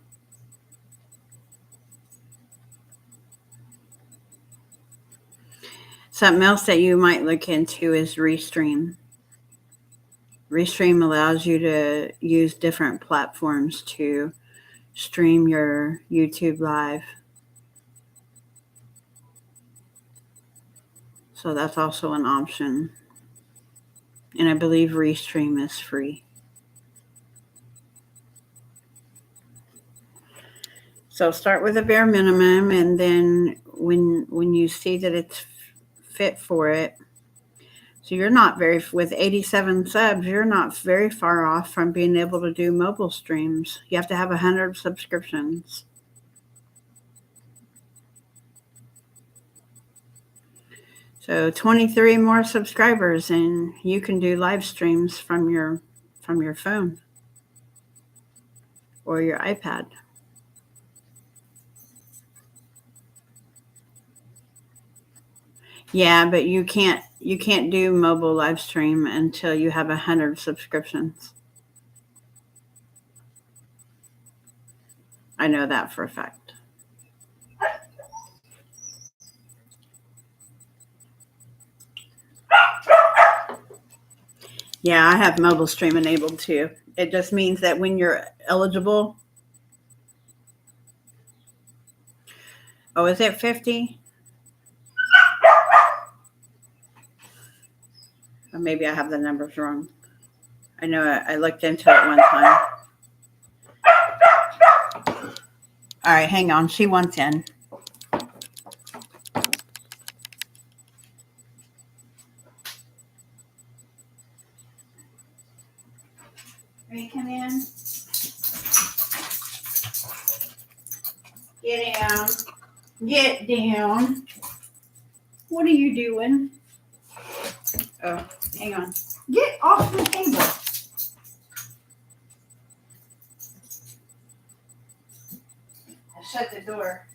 something else that you might look into is Restream. Restream allows you to use different platforms to stream your YouTube live. So that's also an option. And I believe Restream is free. So start with a bare minimum, and then when you see that it's fit for it, so you're not with 87 subs, you're not very far off from being able to do mobile streams. You have to have 100 subscriptions. So 23 more subscribers, and you can do live streams from your phone or your iPad. Yeah, but you can't do mobile live stream until you have 100 subscriptions. I know that for a fact. Yeah, I have mobile stream enabled too. It just means that when you're eligible. Oh, is it 50? Or maybe I have the numbers wrong. I know I looked into it one time. All right, hang on. She wants in. Will you come in? Get down. Get down. What are you doing? Oh, hang on. Get off the table. I shut the door.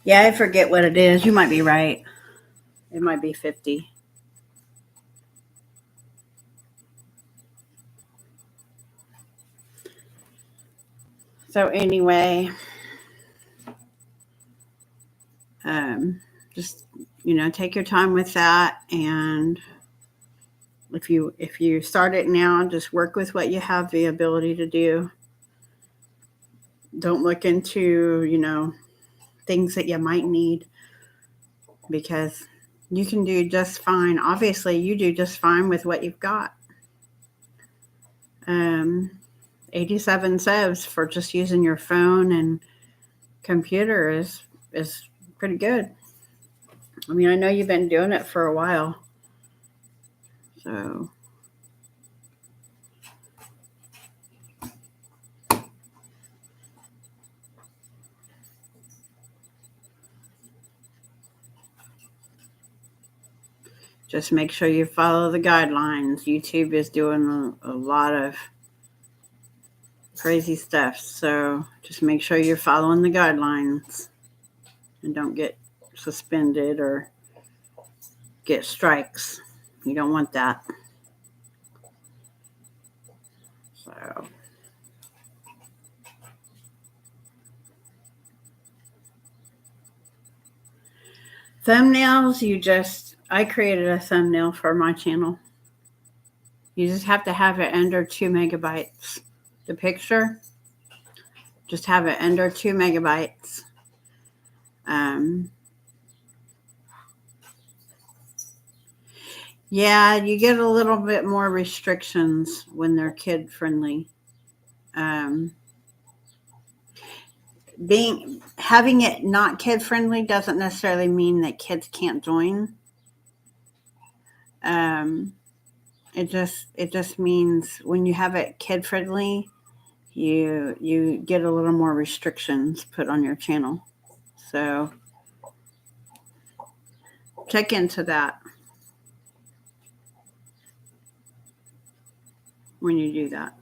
Yeah, I forget what it is. You might be right. It might be 50. So anyway, just take your time with that, and if you start it now, just work with what you have the ability to do. Don't look into things that you might need, because you can do just fine. Obviously, you do just fine with what you've got. 87 subs for just using your phone and computer is pretty good. I mean, I know you've been doing it for a while, so just make sure you follow the guidelines. YouTube is doing a lot of crazy stuff, so just make sure you're following the guidelines and don't get suspended or get strikes. You don't want that. So Thumbnails, I created a thumbnail for my channel. You just have to have it under 2 megabytes. The picture, just have it under 2 megabytes. Yeah, you get a little bit more restrictions when they're kid friendly. Having it not kid friendly doesn't necessarily mean that kids can't join. It just means when you have it kid friendly, you get a little more restrictions put on your channel. So check into that when you do that.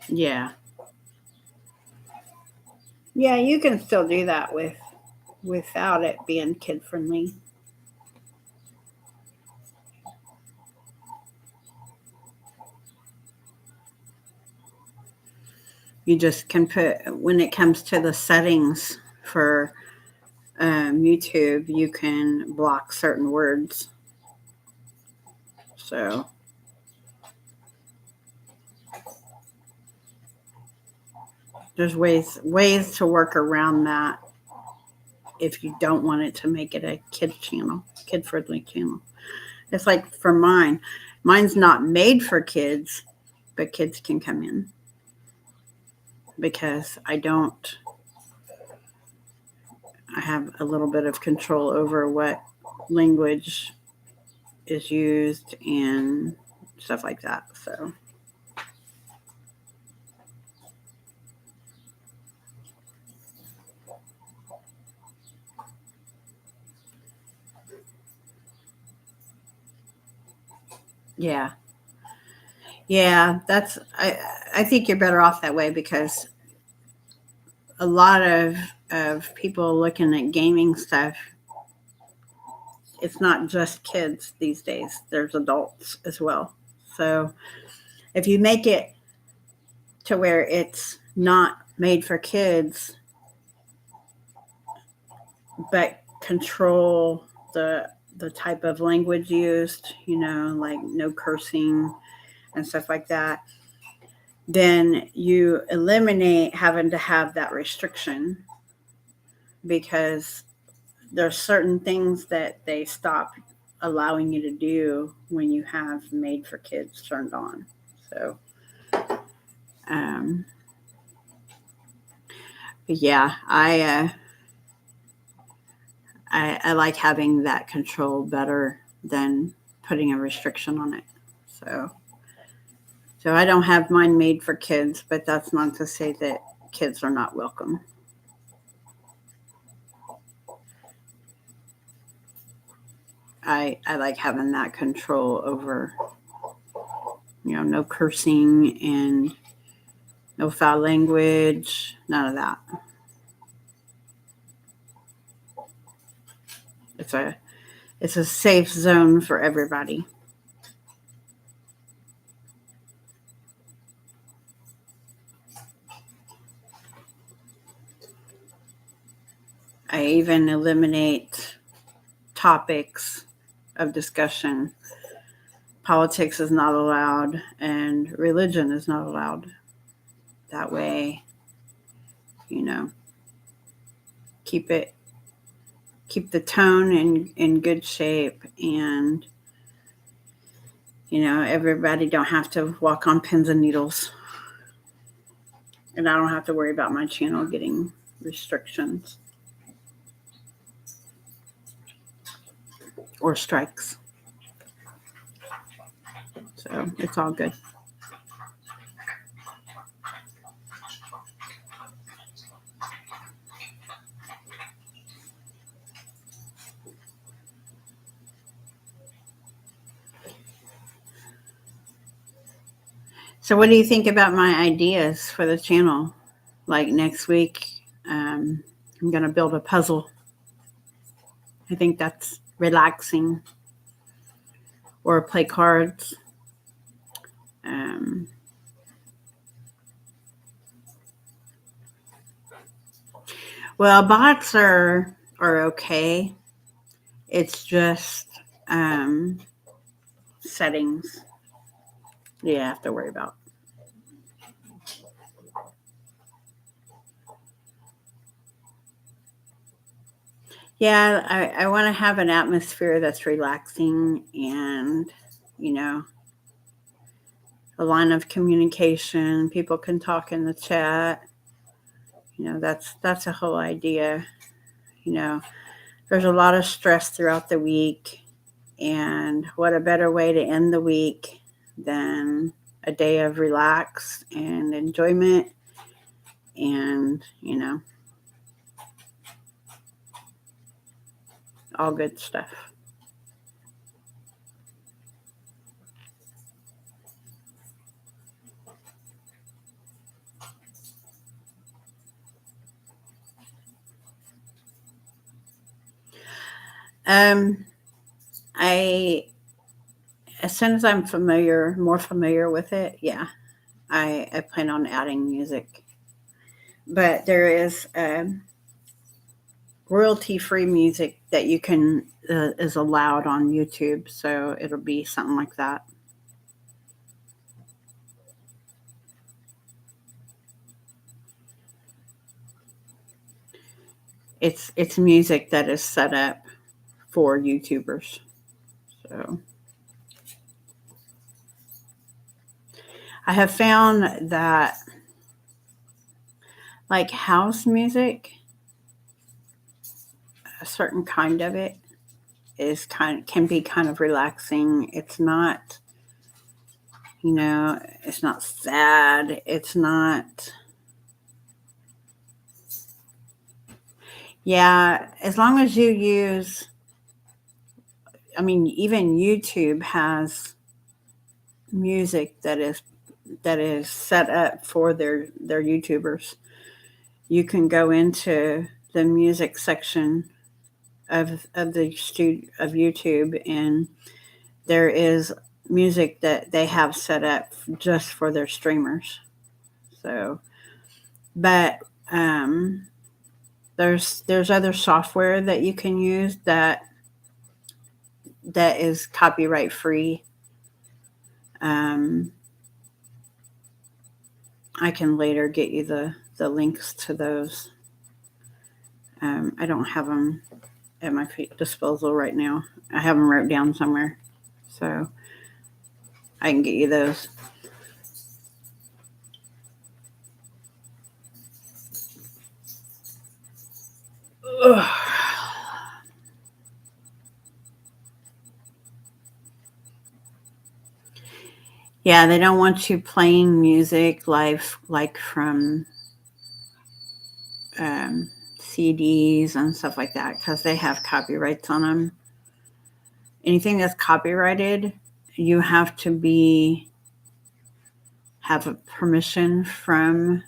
Yeah. Yeah, you can still do that without it being kid friendly. You just can put, when it comes to the settings for YouTube, you can block certain words. So there's ways to work around that if you don't want it to make it a kid friendly channel. It's like for mine's not made for kids, but kids can come in because I have a little bit of control over what language is used and stuff like that. So yeah, I think you're better off that way because a lot of people looking at gaming stuff, it's not just kids these days. There's adults as well. So if you make it to where it's not made for kids, but control the type of language used, like no cursing and stuff like that, then you eliminate having to have that restriction because there's certain things that they stop allowing you to do when you have made for kids turned on. So, yeah, I like having that control better than putting a restriction on it. So I don't have mine made for kids, but that's not to say that kids are not welcome. I like having that control over, no cursing and no foul language, none of that. It's a safe zone for everybody. I even eliminate topics of discussion. Politics is not allowed and religion is not allowed. That way, keep the tone in good shape, and everybody don't have to walk on pins and needles, and I don't have to worry about my channel getting restrictions or strikes. So it's all good. So what do you think about my ideas for the channel? Like next week, I'm going to build a puzzle. I think that's relaxing. Or play cards. Um, well, bots are okay. It's just settings you have to worry about. Yeah, I want to have an atmosphere that's relaxing and, you know, a line of communication. People can talk in the chat. You know, that's a whole idea. You know, there's a lot of stress throughout the week, and what a better way to end the week than a day of relax and enjoyment and, you know, all good stuff. Um, I as soon as I'm more familiar with it, yeah, I plan on adding music. But there is royalty-free music that you can is allowed on YouTube, so it'll be something like that. It's music that is set up for YouTubers. So I have found that like house music, a certain kind of it can be kind of relaxing. It's not, you know, it's not sad. It's not, yeah, as long as you use, I mean, even YouTube has music that is set up for their YouTubers. You can go into the music section of the of YouTube, and there is music that they have set up just for their streamers. So, but there's other software that you can use that is copyright free. Um, I can later get you the links to those. I don't have them at my disposal right now. I have them wrote down somewhere, so I can get you those. Ugh. Yeah, they don't want you playing music live like from CDs and stuff like that because they have copyrights on them. Anything that's copyrighted, you have to have a permission from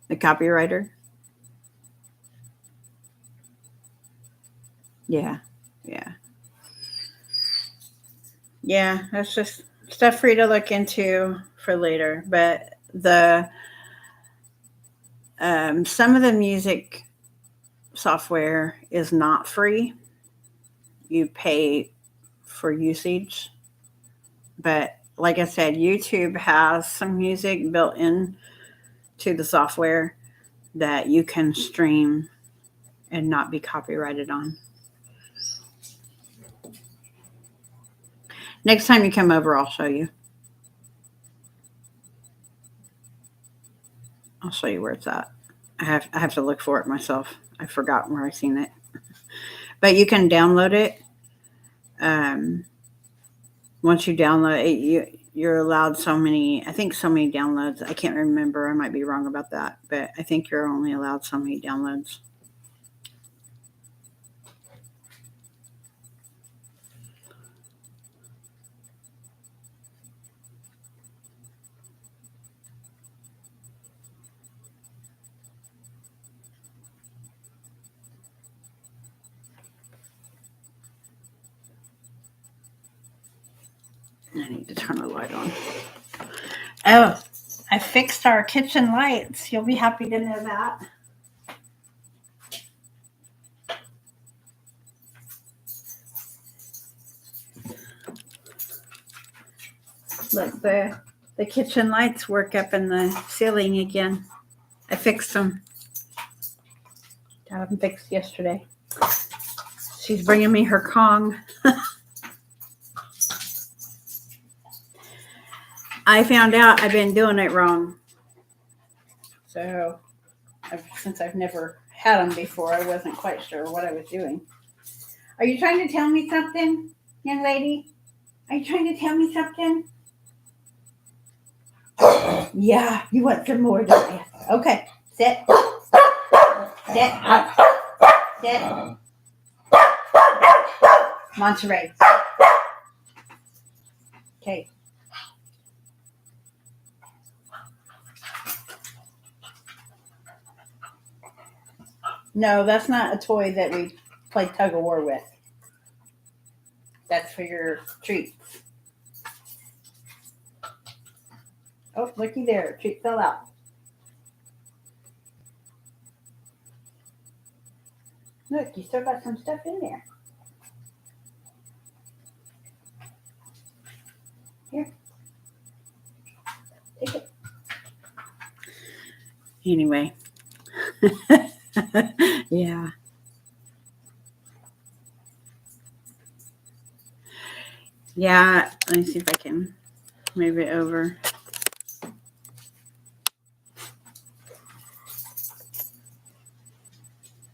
the copywriter. Yeah, yeah, yeah. That's just stuff for you to look into for later. But the some of the music software is not free. You pay for usage. But like I said, YouTube has some music built in to the software that you can stream and not be copyrighted on. Next time you come over, I'll show you. I'll show you where it's at. I have to look for it myself. I forgot where I seen it. But you can download it. Once you download it, you're allowed so many. I think so many downloads. I can't remember. I might be wrong about that, but I think you're only allowed so many downloads. I need to turn the light on. Oh, I fixed our kitchen lights. You'll be happy to know that. Look, the kitchen lights work up in the ceiling again. I fixed them. Got them fixed yesterday. She's bringing me her Kong. I found out I've been doing it wrong. So, since I've never had them before, I wasn't quite sure what I was doing. Are you trying to tell me something, young lady? Are you trying to tell me something? Yeah, you want some more, don't you? Okay, sit. Sit. Up. Sit. Monterey. Okay. No, that's not a toy that we play tug of war with. That's for your treats. Oh, looky there. Treat fell out. Look, you still got some stuff in there. Here. Take it. Anyway. Yeah. Yeah. Let me see if I can move it over.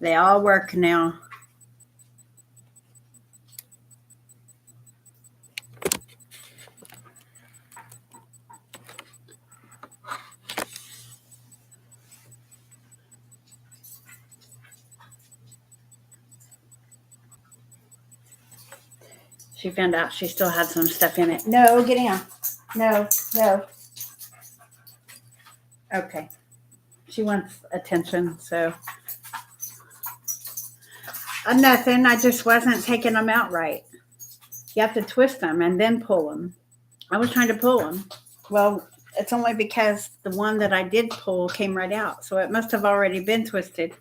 They all work now. She found out she still had some stuff in it. No, get down. No. Okay. She wants attention, so. Nothing. I just wasn't taking them out right. You have to twist them and then pull them. I was trying to pull them. Well, it's only because the one that I did pull came right out, so it must have already been twisted.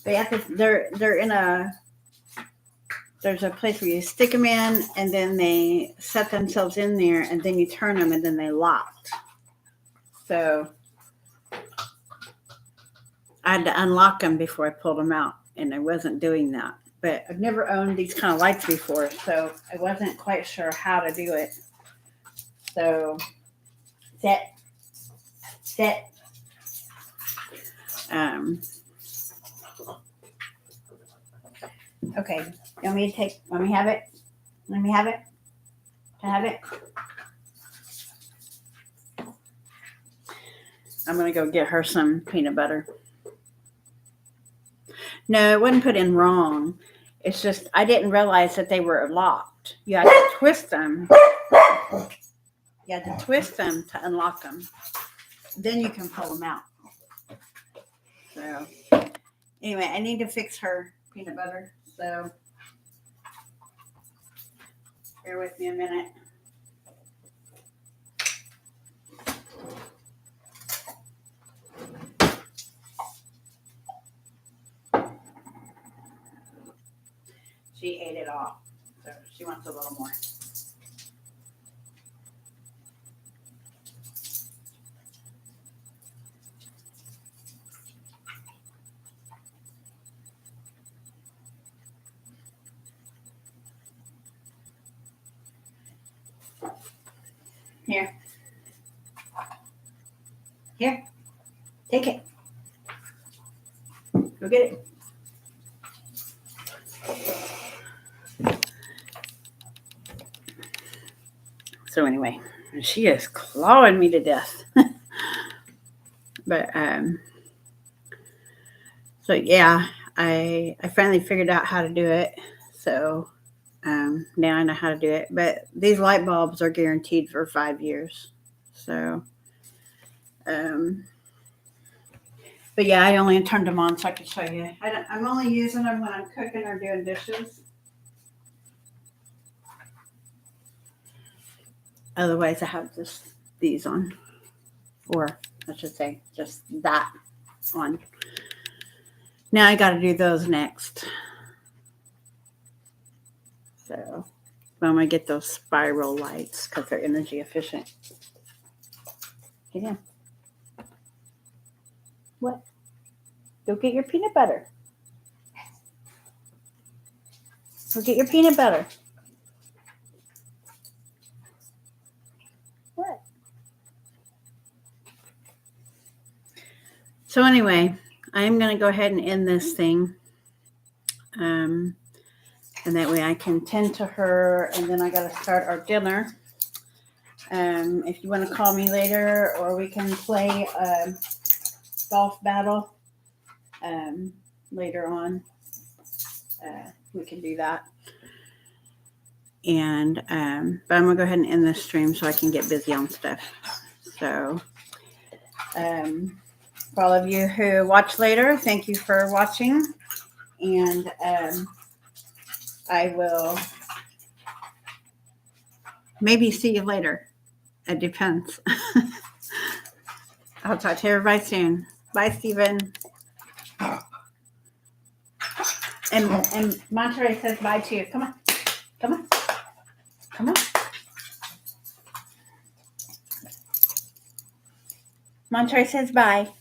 They have to. They're in a. There's a place where you stick them in, and then they set themselves in there, and then you turn them, and then they locked. So I had to unlock them before I pulled them out, and I wasn't doing that. But I've never owned these kind of lights before, so I wasn't quite sure how to do it. So, sit. Okay. You want me to take? Let me have it. Can I have it? I'm gonna go get her some peanut butter. No, it wasn't put in wrong. It's just I didn't realize that they were locked. You had to twist them. You had to twist them to unlock them. Then you can pull them out. So anyway, I need to fix her peanut butter. So bear with me a minute. She ate it all, so she wants a little more. Here. Take it. Go get it. So anyway, she is clawing me to death. But so yeah, I finally figured out how to do it. So now I know how to do it. But these light bulbs are guaranteed for 5 years. So but yeah, I only turned them on so I could show you. I'm only using them when I'm cooking or doing dishes. Otherwise, I have just these on. Or I should say, just that on. Now I got to do those next. So I'm going to get those spiral lights because they're energy efficient. Get in. What? Go get your peanut butter. Go get your peanut butter. What? So anyway, I'm going to go ahead and end this thing. And that way I can tend to her, and then I got to start our dinner. If you want to call me later, or we can play golf battle later on. We can do that. And but I'm gonna go ahead and end this stream so I can get busy on stuff. So for all of you who watch later, thank you for watching, and I will maybe see you later. It depends. I'll talk to everybody soon. Bye, Stephen. And Monterey says bye to you. Come on. Come on. Come on. Monterey says bye.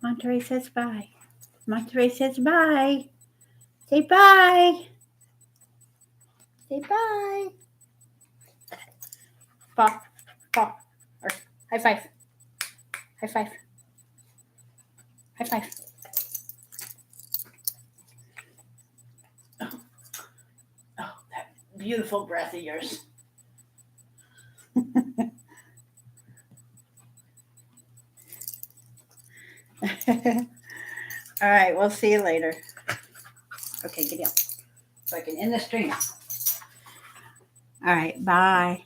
Monterey says bye. Monterey says bye. Say bye. Say bye. Paw. Paw. Or high five. High five. High five. Oh, that beautiful breath of yours. All right, we'll see you later. Okay, get down so I can end the stream. All right, bye.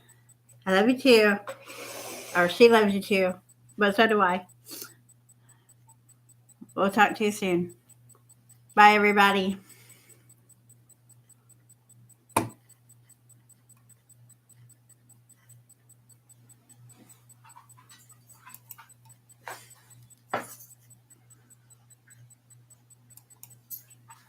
I love you too. Or she loves you too. But so do I. We'll talk to you soon. Bye, everybody.